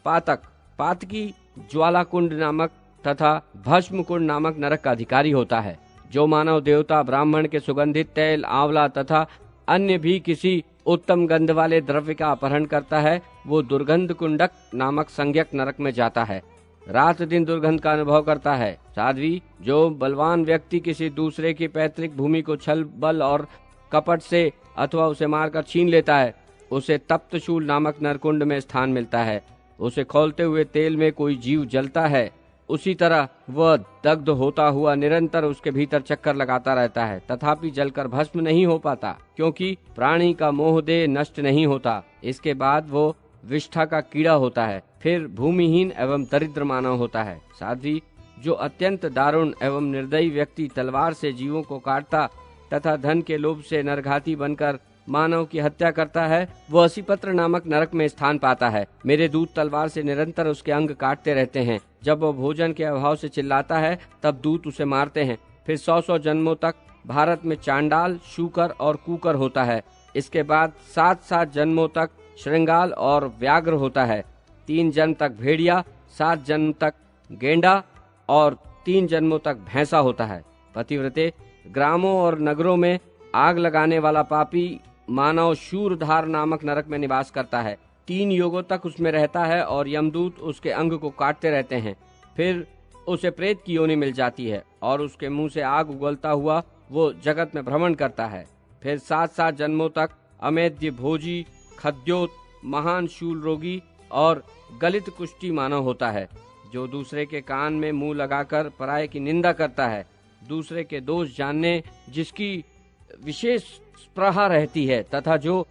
पातक, पातकी, ज्वाला कुंड नामक तथा भस्म कुंड नामक नरक का अधिकारी होता है। जो मानव देवता ब्राह्मण के सुगंधित तेल, आंवला तथा अन्य भी किसी उत्तम गंध वाले द्रव्य का अपहरण करता है, वो दुर्गंध कुंडक नामक संज्ञक नरक में जाता है। रात दिन दुर्गंध का अनुभव करता है। साध्वी जो बलवान व्यक्ति किसी दूसरे की पैतृक भूमि को छल, बल और कपट से अथवा उसे मारकर छीन लेता है, उसे तप्तशूल नामक नरकुंड में स्थान मिलता है। उसे खौलते हुए तेल में कोई जीव जलता है, उसी तरह वह दग्ध होता हुआ निरंतर उसके भीतर चक्कर लगाता रहता है, तथापि जलकर भस्म नहीं हो पाता, क्योंकि प्राणी का मोह देह नष्ट नहीं होता। इसके बाद वो विष्ठा का कीड़ा होता है, फिर भूमिहीन एवं दरिद्र मानव होता है। साध्वी जो अत्यंत दारुण एवं निर्दयी व्यक्ति तलवार से जीवों को काटता तथा धन के लोभ से नरघाती बनकर मानव की हत्या करता है वो असीपत्र नामक नरक में स्थान पाता है। मेरे दूत तलवार से निरंतर उसके अंग काटते रहते हैं। जब वह भोजन के अभाव से चिल्लाता है तब दूत उसे मारते हैं। फिर 100 जन्मों तक भारत में चांडाल, शूकर और कूकर होता है। इसके बाद 7 जन्मों तक श्रृंगाल और व्याघ्र होता है। 3 जन्म तक भेड़िया, 7 जन्म तक गेंडा और 3 जन्मों तक भैंसा होता है। पतिव्रते, ग्रामों और नगरों में आग लगाने वाला पापी मानव शूरधार नामक नरक में निवास करता है। 3 युगों तक उसमें रहता है और यमदूत उसके अंग को काटते रहते हैं। फिर उसे प्रेत की योनि मिल जाती है और उसके मुंह से आग उगलता हुआ वो जगत में भ्रमण करता है। फिर 7 जन्मों तक अमेध्य भोजी, खद्योत, महान शूल रोगी और गलित कुष्ठी मानव होता है, जो दूसरे के कान में मुंह लगाकर पराये की निंदा करता है। दूसरे के दोष जानने जिसकी विशेष स्पृहा रहती है तथा जो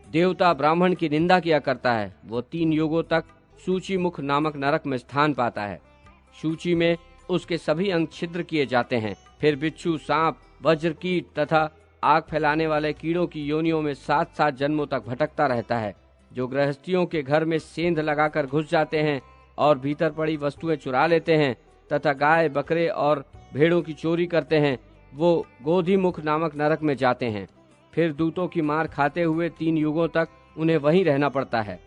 देवता ब्राह्मण की निंदा किया करता है, वो 3 युगों तक सूची मुख नामक नरक में स्थान पाता है। सूची में उसके सभी अंग छिद्र किए जाते हैं। फिर बिच्छू, सांप, वज्रकीट तथा आग फैलाने वाले कीड़ों की योनियों में 7 जन्मों तक भटकता रहता है। जो गृहस्थियों के घर में सेंध लगाकर घुस जाते हैं और भीतर पड़ी वस्तुएं चुरा लेते हैं तथा गाय, बकरे और भेड़ों की चोरी करते हैं, वो गोधीमुख नामक नरक में जाते हैं। फिर दूतों की मार खाते हुए 3 युगों तक उन्हें वहीं रहना पड़ता है।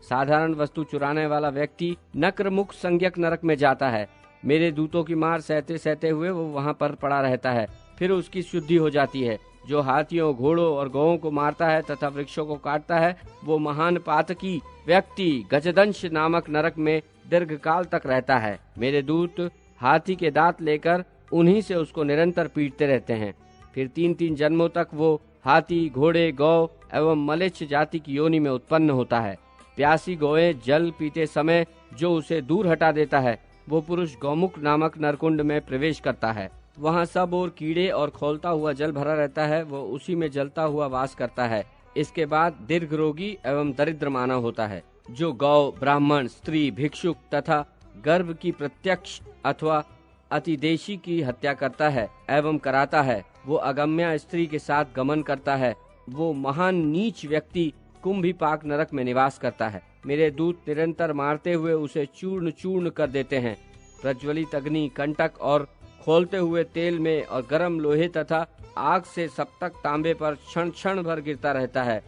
साधारण वस्तु चुराने वाला व्यक्ति नक्रमुख संज्ञक नरक में जाता है। मेरे दूतों की मार सहते सहते हुए वो वहां पर पड़ा रहता है। फिर उसकी शुद्धि हो जाती है। जो हाथियों, घोड़ों और गौओं को मारता है तथा वृक्षों को काटता है, वो महान पातकी व्यक्ति गजदंश नामक नरक में दीर्घकाल तक रहता है। मेरे दूत हाथी के दांत लेकर उन्हीं से उसको निरंतर पीटते रहते हैं। फिर 3 जन्मों तक वो हाथी, घोड़े, गौ एवं मलेच्छ जाति की योनि में उत्पन्न होता है। प्यासी गौएं जल पीते समय जो उसे दूर हटा देता है, वो पुरुष गौमुख नामक नरकुंड में प्रवेश करता है। वहाँ सब और कीड़े और खौलता हुआ जल भरा रहता है, वो उसी में जलता हुआ वास करता है। इसके बाद दीर्घ रोगी एवं दरिद्र मानव होता है, जो गौ, ब्राह्मण, स्त्री, भिक्षुक तथा गर्भ की प्रत्यक्ष अथवा अतिदेशी की हत्या करता है एवं कराता है। वो अगम्या स्त्री के साथ गमन करता है। वो महान नीच व्यक्ति कुंभीपाक नरक में निवास करता है। मेरे दूत निरंतर मारते हुए उसे चूर्ण चूर्ण कर देते हैं। प्रज्वलित अग्नि, कंटक और खोलते हुए तेल में और गर्म लोहे तथा आग से सप्तक तांबे पर क्षण क्षण भर गिरता रहता है।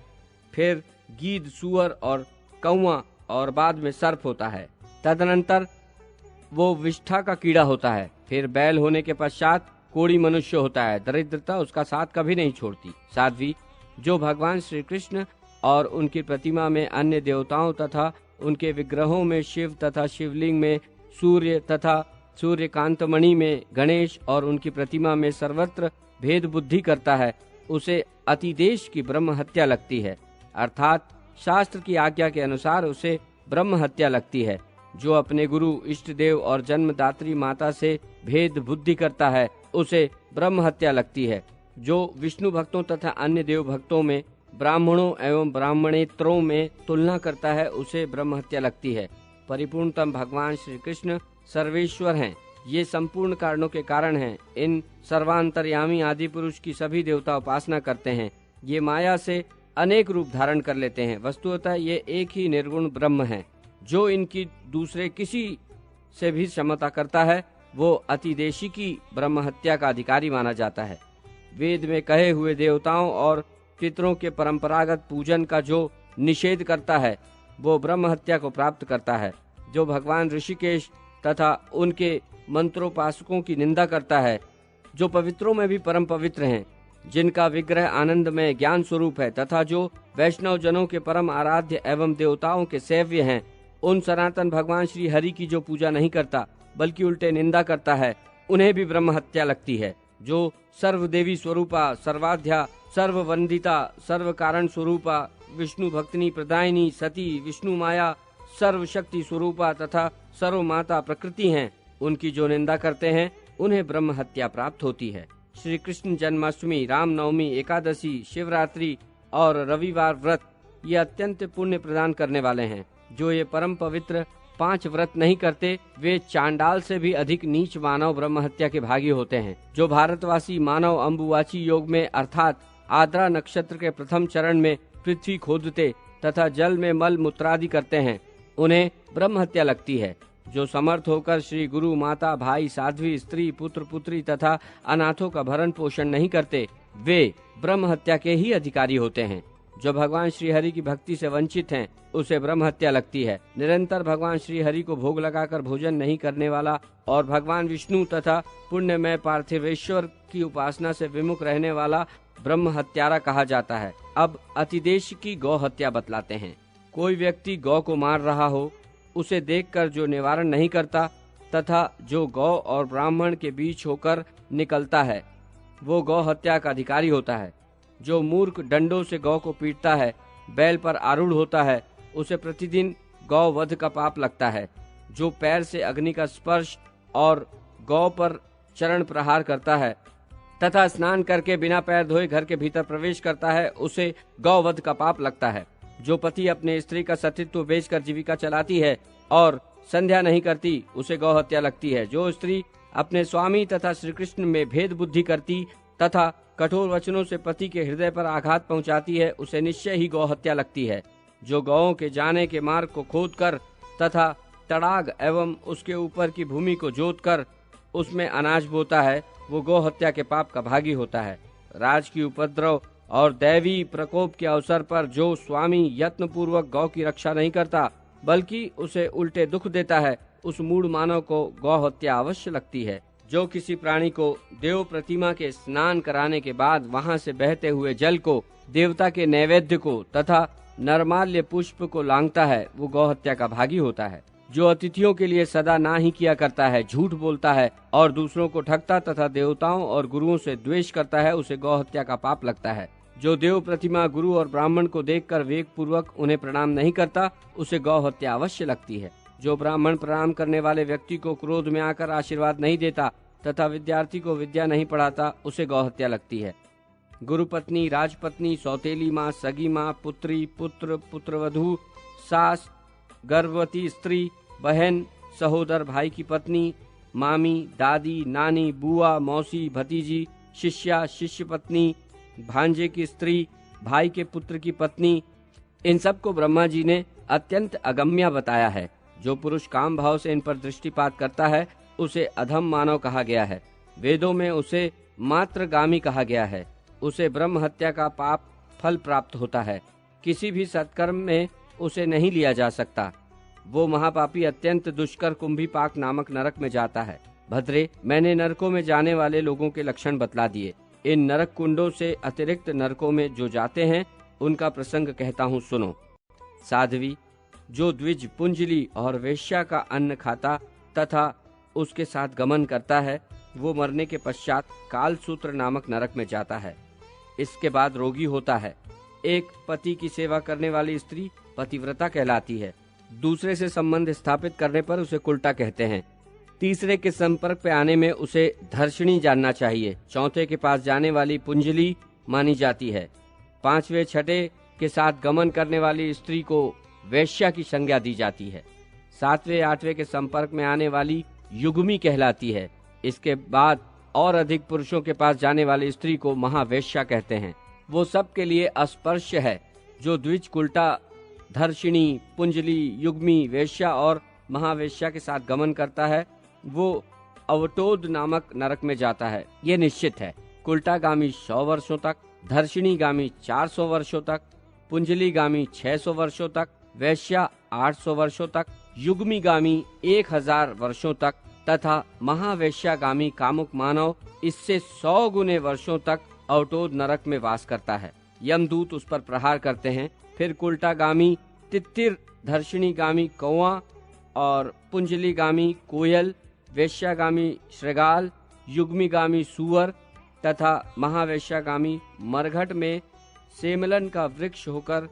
फिर गीद, सुअर और कौआ और बाद में सर्प होता है। तदनंतर वो विष्ठा का कीड़ा होता है। फिर बैल होने के पश्चात कोड़ी मनुष्य होता है। दरिद्रता उसका साथ कभी नहीं छोड़ती। साध्वी, जो भगवान श्री कृष्ण और उनकी प्रतिमा में अन्य देवताओं तथा उनके विग्रहों में शिव तथा शिवलिंग में सूर्य तथा सूर्यकांतमणि में गणेश और उनकी प्रतिमा में सर्वत्र भेद बुद्धि करता है, उसे अतिदेश की ब्रह्म हत्या लगती है। अर्थात शास्त्र की आज्ञा के अनुसार उसे ब्रह्म हत्या लगती है। जो अपने गुरु, इष्ट देव और जन्मदात्री माता से भेद बुद्धि करता है, उसे ब्रह्म हत्या लगती है। जो विष्णु भक्तों तथा अन्य देव भक्तों में, ब्राह्मणों एवं ब्राह्मणेतरों में तुलना करता है, उसे ब्रह्म हत्या लगती है। परिपूर्णतम भगवान श्री कृष्ण सर्वेश्वर हैं। ये संपूर्ण कारणों के कारण हैं। इन सर्वांतर्यामी आदि पुरुष की सभी देवता उपासना करते हैं। ये माया से अनेक रूप धारण कर लेते हैं। वस्तुतः ये एक ही निर्गुण ब्रह्म है। जो इनकी दूसरे किसी से भी क्षमता करता है, वो अतिदेशी की ब्रह्म हत्या का अधिकारी माना जाता है। वेद में कहे हुए देवताओं और पितरों के परंपरागत पूजन का जो निषेध करता है, वो ब्रह्म हत्या को प्राप्त करता है। जो भगवान ऋषिकेश तथा उनके मंत्रोपासकों की निंदा करता है, जो पवित्रों में भी परम पवित्र हैं, जिनका विग्रह आनंद में ज्ञान स्वरूप है तथा जो वैष्णव जनों के परम आराध्य एवं देवताओं के सेव्य हैं, उन सनातन भगवान श्री हरि की जो पूजा नहीं करता बल्कि उल्टे निंदा करता है, उन्हें भी ब्रह्म हत्या लगती है। जो सर्वदेवी स्वरूपा, सर्वाध्या, सर्ववंदिता, सर्व कारण स्वरूपा, विष्णु भक्तिनी प्रदायिनी, सती, विष्णु माया, सर्वशक्ति स्वरूपा तथा सर्व माता प्रकृति हैं, उनकी जो निंदा करते हैं, उन्हें ब्रह्म हत्या प्राप्त होती है। श्री कृष्ण जन्माष्टमी, रामनवमी, एकादशी, शिवरात्रि और रविवार व्रत ये अत्यंत पुण्य प्रदान करने वाले हैं। जो ये परम पवित्र 5 व्रत नहीं करते, वे चांडाल से भी अधिक नीच मानव ब्रह्म हत्या के भागी होते हैं। जो भारतवासी मानव अम्बुवाची योग में अर्थात आद्रा नक्षत्र के प्रथम चरण में पृथ्वी खोदते तथा जल में मल मूत्रादि करते हैं, उन्हें ब्रह्म हत्या लगती है। जो समर्थ होकर श्री गुरु, माता, भाई, साध्वी, स्त्री, पुत्र, पुत्री तथा अनाथों का भरण पोषण नहीं करते, वे ब्रह्म हत्या के ही अधिकारी होते हैं। जो भगवान श्री हरि की भक्ति से वंचित हैं, उसे ब्रह्म हत्या लगती है। निरंतर भगवान श्री हरि को भोग लगाकर भोजन नहीं करने वाला और भगवान विष्णु तथा पुण्यमय पार्थिवेश्वर की उपासना से विमुख रहने वाला ब्रह्म हत्यारा कहा जाता है। अब अतिदेश की गौ हत्या बतलाते हैं। कोई व्यक्ति गौ को मार रहा हो, उसे देखकर जो निवारण नहीं करता तथा जो गौ और ब्राह्मण के बीच होकर निकलता है, वो गौ हत्या का अधिकारी होता है। जो मूर्ख डंडों से गौ को पीटता है, बैल पर आरूढ़ होता है, उसे प्रतिदिन गौ वध का पाप लगता है। जो पैर से अग्नि का स्पर्श और गौ पर चरण प्रहार करता है तथा स्नान करके बिना पैर धोए घर के भीतर प्रवेश करता है, उसे गौ वध का पाप लगता है। जो पति अपने स्त्री का सतीत्व बेचकर जीविका चलाती है और संध्या नहीं करती, उसे गौ हत्या लगती है। जो स्त्री अपने स्वामी तथा श्री कृष्ण में भेद बुद्धि करती तथा कठोर वचनों से पति के हृदय पर आघात पहुंचाती है, उसे निश्चय ही गौ हत्या लगती है। जो गौओं के जाने के मार्ग को खोदकर तथा तड़ाग एवं उसके ऊपर की भूमि को जोतकर उसमें अनाज बोता है, वो गौ हत्या के पाप का भागी होता है। राज की उपद्रव और दैवी प्रकोप के अवसर पर जो स्वामी यत्न पूर्वक गौ की रक्षा नहीं करता बल्कि उसे उल्टे दुख देता है, उस मूढ़ मानव को गौ हत्या अवश्य लगती है। जो किसी प्राणी को देव प्रतिमा के स्नान कराने के बाद वहां से बहते हुए जल को, देवता के नैवेद्य को तथा नरमाल्य पुष्प को लांघता है, वो गौ हत्या का भागी होता है। जो अतिथियों के लिए सदा ना ही किया करता है, झूठ बोलता है और दूसरों को ठगता तथा देवताओं और गुरुओं से द्वेष करता है, उसे गौ हत्या का पाप लगता है। जो देव प्रतिमा, गुरु और ब्राह्मण को देखकर वेग पूर्वक उन्हें प्रणाम नहीं करता, उसे गौ हत्या अवश्य लगती है। जो ब्राह्मण प्रणाम करने वाले व्यक्ति को क्रोध में आकर आशीर्वाद नहीं देता तथा विद्यार्थी को विद्या नहीं पढ़ाता, उसे गौ हत्या लगती है। गुरु पत्नी, राजपत्नी, सौतेली माँ, सगी माँ, पुत्री, पुत्र, पुत्रवधू, सास, गर्भवती स्त्री, बहन, सहोदर, भाई की पत्नी, मामी, दादी, नानी, बुआ, मौसी, भतीजी, शिष्या, शिष्य पत्नी, भांजे की स्त्री, भाई के पुत्र की पत्नी, इन सब को ब्रह्मा जी ने अत्यंत अगम्य बताया है। जो पुरुष काम भाव से इन पर दृष्टिपात करता है, उसे अधम मानव कहा गया है। वेदों में उसे मात्रगामी कहा गया है। उसे ब्रह्म हत्या का पाप फल प्राप्त होता है। किसी भी सत्कर्म में उसे नहीं लिया जा सकता। वो महापापी अत्यंत दुष्कर कुंभीपाक नामक नरक में जाता है। भद्रे, मैंने नरकों में जाने वाले लोगों के लक्षण बतला दिए। इन नरक कुंडों से अतिरिक्त नरकों में जो जाते हैं, उनका प्रसंग कहता हूँ, सुनो। साध्वी, जो द्विज, पुंजली और वेश्या का अन्न खाता तथा उसके साथ गमन करता है, वो मरने के पश्चात कालसूत्र नामक नरक में जाता है। इसके बाद रोगी होता है। एक पति की सेवा करने वाली स्त्री पतिव्रता कहलाती है। दूसरे से संबंध स्थापित करने पर उसे कुलटा कहते हैं। तीसरे के संपर्क पे आने में उसे धर्षणी जानना चाहिए। चौथे के पास जाने वाली पुंजली मानी जाती है। पांचवे छठे के साथ गमन करने वाली स्त्री को वेश्या की संज्ञा दी जाती है। सातवें आठवें के संपर्क में आने वाली युग्मी कहलाती है। इसके बाद और अधिक पुरुषों के पास जाने वाली स्त्री को महावेश्या कहते हैं। वो सब के लिए अस्पर्श है। जो द्विज, कुलटा, धर्षिणी, पुंजली, युग्मी, वेश्या और महावेश्या के साथ गमन करता है, वो अवटोद नामक नरक में जाता है। ये निश्चित है। कुलटागामी 100 वर्षों तक, धर्षिणीगामी 400 वर्षों तक, पुंजलीगामी 600 वर्षों तक, वेश्या 800 वर्षों तक, युग्मीगामी 1000 वर्षों तक तथा महावेश्यागामी कामुक मानव इससे 100 गुने वर्षों तक अवटोद नरक में वास करता है। यमदूत उस पर प्रहार करते हैं। फिर कुलटागामी तित्तिर, धर्षिणीगामी कौआ और पुंजलीगामी कोयल, वेश्यागामी श्रृगाल, युग्मीगामी सूअर तथा महावेश्यागामी मरघट में सेमलन का वृक्ष होकर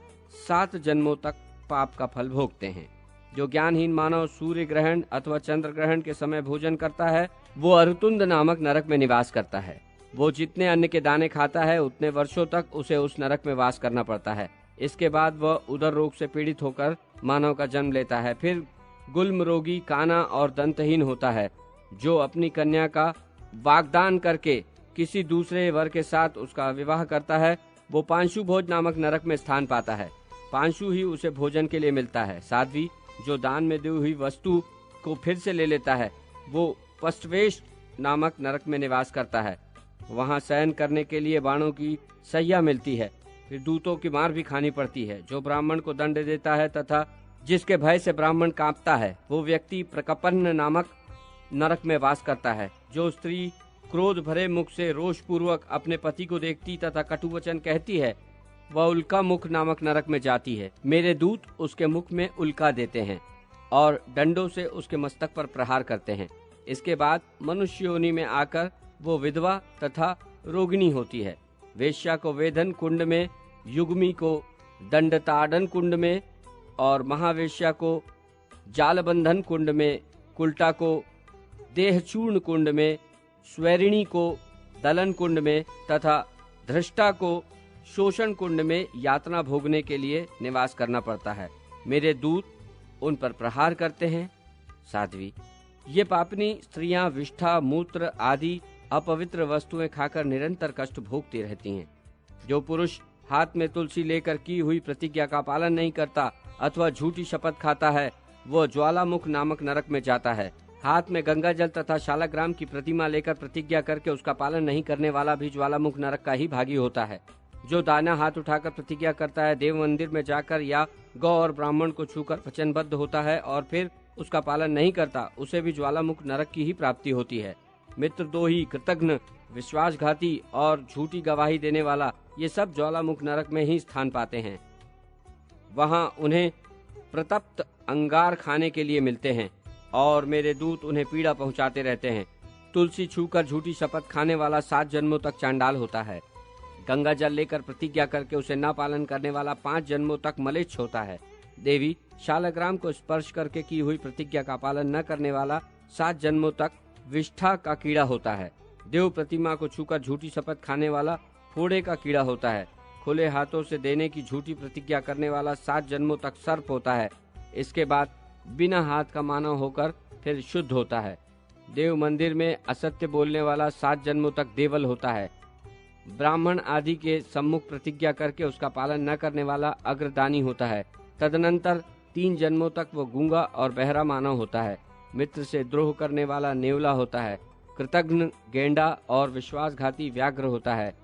7 जन्मों तक पाप का फल भोगते हैं। जो ज्ञानहीन मानव सूर्य ग्रहण अथवा चंद्र ग्रहण के समय भोजन करता है, वो अरुतुंड नामक नरक में निवास करता है। वो जितने अन्न के दाने खाता है, उतने वर्षों तक उसे उस नरक में वास करना पड़ता है। इसके बाद वह उदर रोग से पीड़ित होकर मानव का जन्म लेता है। फिर गुल्म रोगी, काना और दंतहीन होता है। जो अपनी कन्या का वागदान करके किसी दूसरे वर के साथ उसका विवाह करता है, वो पांशु भोज नामक नरक में स्थान पाता है। पांशु ही उसे भोजन के लिए मिलता है। साध्वी जो दान में दी हुई वस्तु को फिर से ले लेता है वो पष्टवेश नामक नरक में निवास करता है। वहाँ शयन करने के लिए बाणों की सैया मिलती है, फिर दूतों की मार भी खानी पड़ती है। जो ब्राह्मण को दंड देता है तथा जिसके भय से ब्राह्मण कांपता है वो व्यक्ति प्रकपन्न नामक नरक में वास करता है। जो स्त्री क्रोध भरे मुख से रोष पूर्वक अपने पति को देखती तथा कटु वचन कहती है वह उल्का मुख नामक नरक में जाती है। मेरे दूत उसके मुख में उल्का देते हैं और डंडों से उसके मस्तक पर प्रहार करते हैं। इसके बाद मनुष्य योनि में आकर वो विधवा तथा रोगिणी होती है। वेश्या को वेदन कुंड में, युग्मी को दंडताड़न कुंड में और महावेश्या को जालबंधन कुंड में, कुल्टा को देहचूर्ण कुंड में, स्वैरिणी को दलन कुंड में तथा धृष्टा को शोषण कुंड में यातना भोगने के लिए निवास करना पड़ता है। मेरे दूत उन पर प्रहार करते हैं। साध्वी ये पापनी स्त्रियां विष्ठा, मूत्र आदि अपवित्र वस्तुएं खाकर निरंतर कष्ट भोगती रहती हैं। जो पुरुष हाथ में तुलसी लेकर की हुई प्रतिज्ञा का पालन नहीं करता अथवा झूठी शपथ खाता है वह ज्वालामुख नामक नरक में जाता है। हाथ में गंगा जल तथा शालग्राम की प्रतिमा लेकर प्रतिज्ञा करके उसका पालन नहीं करने वाला भी ज्वालामुख नरक का ही भागी होता है। जो दाना हाथ उठाकर प्रतिज्ञा करता है, देव मंदिर में जाकर या गौ और ब्राह्मण को छूकर वचनबद्ध होता है और फिर उसका पालन नहीं करता, उसे भी ज्वालामुख नरक की ही प्राप्ति होती है। मित्रद्रोही, कृतघ्न, विश्वासघाती और झूठी गवाही देने वाला ये सब ज्वालामुख नरक में ही स्थान पाते हैं। वहाँ उन्हें प्रतप्त अंगार खाने के लिए मिलते हैं और मेरे दूत उन्हें पीड़ा पहुंचाते रहते हैं। तुलसी छूकर झूठी शपथ खाने वाला 7 जन्मों तक चांडाल होता है। गंगा जल लेकर प्रतिज्ञा करके उसे न पालन करने वाला 5 जन्मों तक मलेच्छ होता है। देवी शालग्राम को स्पर्श करके की हुई प्रतिज्ञा का पालन न करने वाला 7 जन्मों तक विष्ठा का कीड़ा होता है। देव प्रतिमा को छूकर झूठी शपथ खाने वाला फोड़े का कीड़ा होता है। खुले हाथों से देने की झूठी प्रतिज्ञा करने वाला 7 जन्मों तक सर्प होता है। इसके बाद बिना हाथ का मानव होकर फिर शुद्ध होता है। देव मंदिर में असत्य बोलने वाला 7 जन्मों तक देवल होता है। ब्राह्मण आदि के सम्मुख प्रतिज्ञा करके उसका पालन न करने वाला अग्रदानी होता है। तदनंतर 3 जन्मों तक वो गूंगा और बहरा मानव होता है। मित्र से द्रोह करने वाला नेवला होता है। कृतघ्न गेंडा और विश्वासघाती व्याघ्र होता है।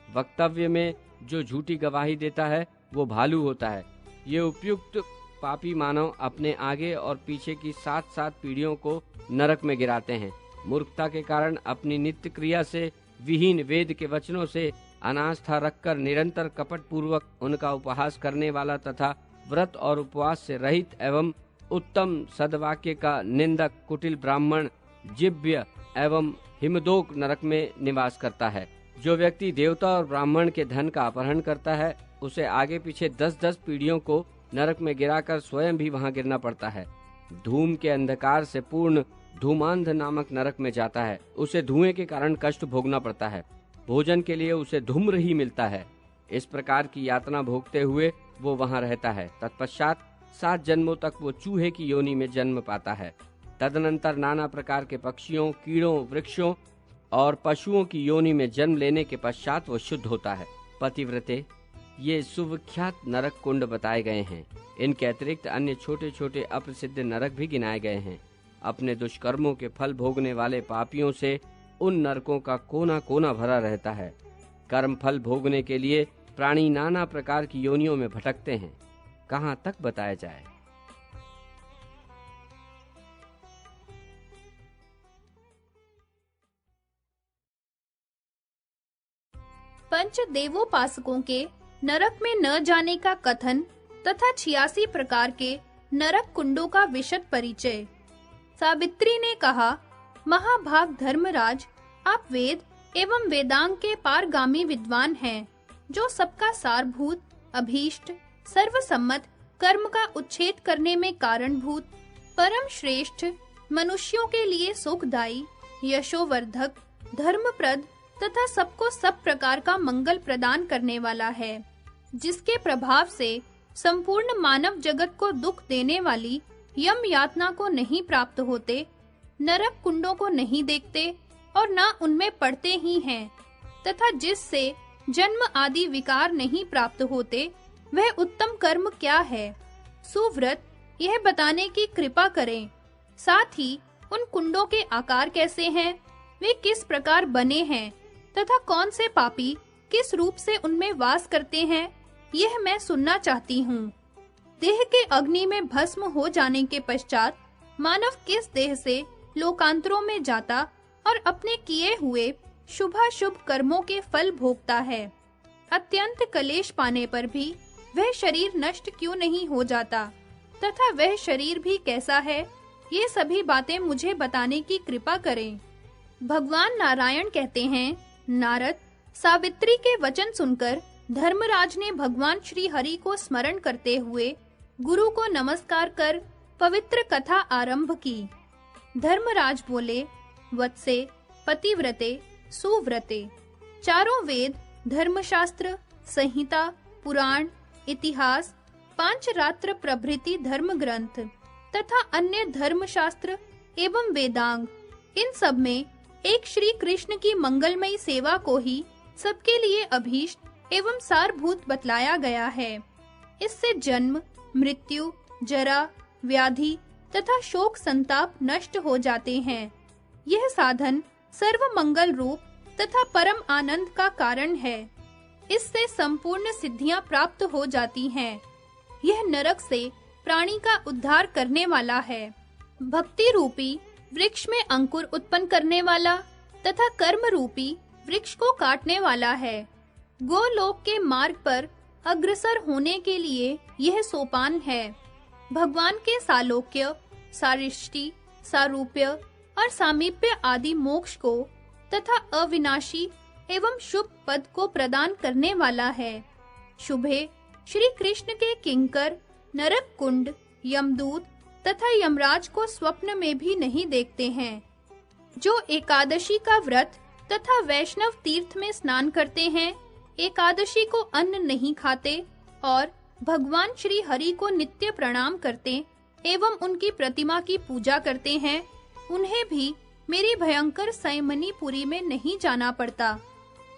वक्तव्य में जो झूठी गवाही देता है वो भालू होता है। ये उपयुक्त पापी मानव अपने आगे और पीछे की 7-7 पीढ़ियों को नरक में गिराते हैं। मूर्खता के कारण अपनी नित्य क्रिया से विहीन, वेद के वचनों से अनास्था रखकर निरंतर कपट पूर्वक उनका उपहास करने वाला तथा व्रत और उपवास से रहित एवं उत्तम सद्वाक्य का निंदक कुटिल ब्राह्मण जिभ्य एवं हिमदोक नरक में निवास करता है। जो व्यक्ति देवता और ब्राह्मण के धन का अपहरण करता है उसे आगे पीछे 10-10 पीढ़ियों को नरक में गिराकर स्वयं भी वहां गिरना पड़ता है। धूम के अंधकार से पूर्ण धूमांध नामक नरक में जाता है। उसे धुएं के कारण कष्ट भोगना पड़ता है। भोजन के लिए उसे धूम्र ही मिलता है। इस प्रकार की यातना भोगते हुए वो वहां रहता है। तत्पश्चात 7 जन्मों तक वो चूहे की योनि में जन्म पाता है। तदनंतर नाना प्रकार के पक्षियों, कीड़ों, वृक्षों और पशुओं की योनि में जन्म लेने के पश्चात वो शुद्ध होता है। पतिव्रते, ये सुविख्यात नरक कुंड बताए गए हैं। इनके अतिरिक्त अन्य छोटे छोटे अप्रसिद्ध नरक भी गिनाए गए हैं। अपने दुष्कर्मों के फल भोगने वाले पापियों से उन नरकों का कोना कोना भरा रहता है। कर्म फल भोगने के लिए प्राणी नाना प्रकार की योनियों में भटकते हैं। कहाँ तक बताया जाए। पंच देवोपासकों के नरक में न जाने का कथन तथा 86 प्रकार के नरक कुंडों का विशद परिचय। सावित्री ने कहा, महाभाग धर्मराज, आप वेद एवं वेदांग के पारगामी विद्वान हैं, जो सबका सारभूत, अभीष्ट, सर्वसम्मत कर्म का उच्छेद करने में कारणभूत, परम श्रेष्ठ, मनुष्यों के लिए सुखदायी, यशोवर्धक, धर्मप्रद तथा सबको सब प्रकार का मंगल प्रदान करने वाला है, जिसके प्रभाव से संपूर्ण मानव जगत को दुख देने वाली यम यातना को नहीं प्राप्त होते, नरक कुंडों को नहीं देखते और न उनमें पड़ते ही हैं, तथा जिससे जन्म आदि विकार नहीं प्राप्त होते, वह उत्तम कर्म क्या है? सुव्रत, यह बताने की कृपा करें। साथ ही उन कुंडों के आकार कैसे हैं, वे किस प्रकार बने हैं तथा कौन से पापी किस रूप से उनमें वास करते हैं, यह मैं सुनना चाहती हूँ। देह के अग्नि में भस्म हो जाने के पश्चात मानव किस देह से लोकांतरों में जाता और अपने किए हुए शुभाशुभ कर्मों के फल भोगता है। अत्यंत कलेश पाने पर भी वह शरीर नष्ट क्यों नहीं हो जाता तथा वह शरीर भी कैसा है, ये सभी बातें मुझे बताने की कृपा करें। भगवान नारायण कहते हैं, नारद, सावित्री के वचन सुनकर धर्मराज ने भगवान श्री हरि को स्मरण करते हुए गुरु को नमस्कार कर पवित्र कथा आरंभ की। धर्मराज बोले, वत्से, पतिव्रते, सुव्रते, चारों वेद, धर्मशास्त्र, संहिता, पुराण, इतिहास, पांचरात्र प्रभृति धर्म ग्रंथ तथा अन्य धर्मशास्त्र एवं वेदांग, इन सब में एक श्री कृष्ण की मंगलमयी सेवा को ही सबके लिए अभीष्ट एवं सारभूत बतलाया गया है। इससे जन्म, मृत्यु, जरा, व्याधि तथा शोक संताप नष्ट हो जाते हैं। यह साधन सर्व मंगल रूप तथा परम आनंद का कारण है। इससे संपूर्ण सिद्धियां प्राप्त हो जाती हैं। यह नरक से प्राणी का उद्धार करने वाला है। भक्ति रूपी वृक्ष में अंकुर उत्पन्न करने वाला तथा कर्म रूपी वृक्ष को काटने वाला है। गोलोक के मार्ग पर अग्रसर होने के लिए यह सोपान है। भगवान के सालोक्य, सारिष्टि, सारूप्य और सामीप्य आदि मोक्ष को तथा अविनाशी एवं शुभ पद को प्रदान करने वाला है। शुभे श्री कृष्ण के किंकर नरक कुंड, यमदूत तथा यमराज को स्वप्न में भी नहीं देखते हैं। जो एकादशी का व्रत तथा वैष्णव तीर्थ में स्नान करते हैं, एकादशी को अन्न नहीं खाते और भगवान श्री हरि को नित्य प्रणाम करते एवं उनकी प्रतिमा की पूजा करते हैं, उन्हें भी मेरी भयंकर संयमनीपुरी में नहीं जाना पड़ता।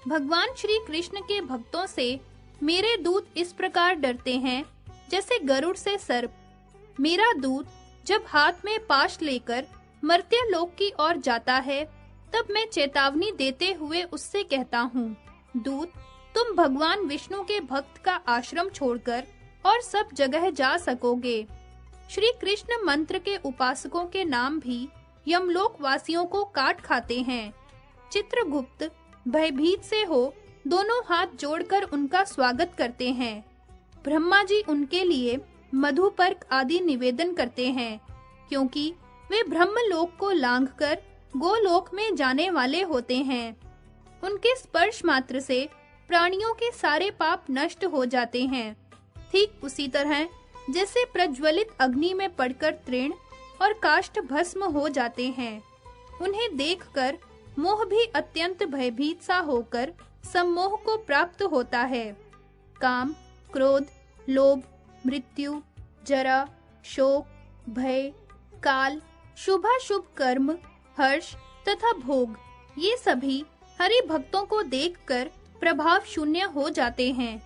भगवान श्री कृष्ण के भक्तों से मेरे दूत इस प्रकार डरते हैं जैसे गरुड़ से सर्प। मेरा दूत जब हाथ में पाश लेकर मर्त्य लोक की ओर जाता है, तब मैं चेतावनी देते हुए उससे कहता हूँ, दूत, तुम भगवान विष्णु के भक्त का आश्रम छोड़कर और सब जगह जा सकोगे। श्री कृष्ण मंत्र के उपासकों के नाम भी यमलोक वासियों को काट खाते हैं। चित्रगुप्त भयभीत से हो दोनों हाथ जोड़कर उनका स्वागत करते हैं। ब्रह्मा जी उनके लिए मधुपर्क आदि निवेदन करते हैं, क्योंकि वे ब्रह्मलोक को लांघकर गोलोक में जाने वाले होते हैं। उनके स्पर्श मात्र से प्राणियों के सारे पाप नष्ट हो जाते हैं। ठीक उसी तरह जैसे प्रज्वलित अग्नि में पड़कर तृण और काष्ठ भस्म हो जाते हैं। उन्हें देखकर मोह भी अत्यंत भयभीत सा होकर सम्मोह को प्राप्त होता है। काम, क्रोध, लोभ, मृत्यु, जरा, शोक, भय, काल, शुभाशुभ कर्म, हर्ष तथा भोग, ये सभी हरि भक्तों को देखकर प्रभाव शून्य हो जाते हैं।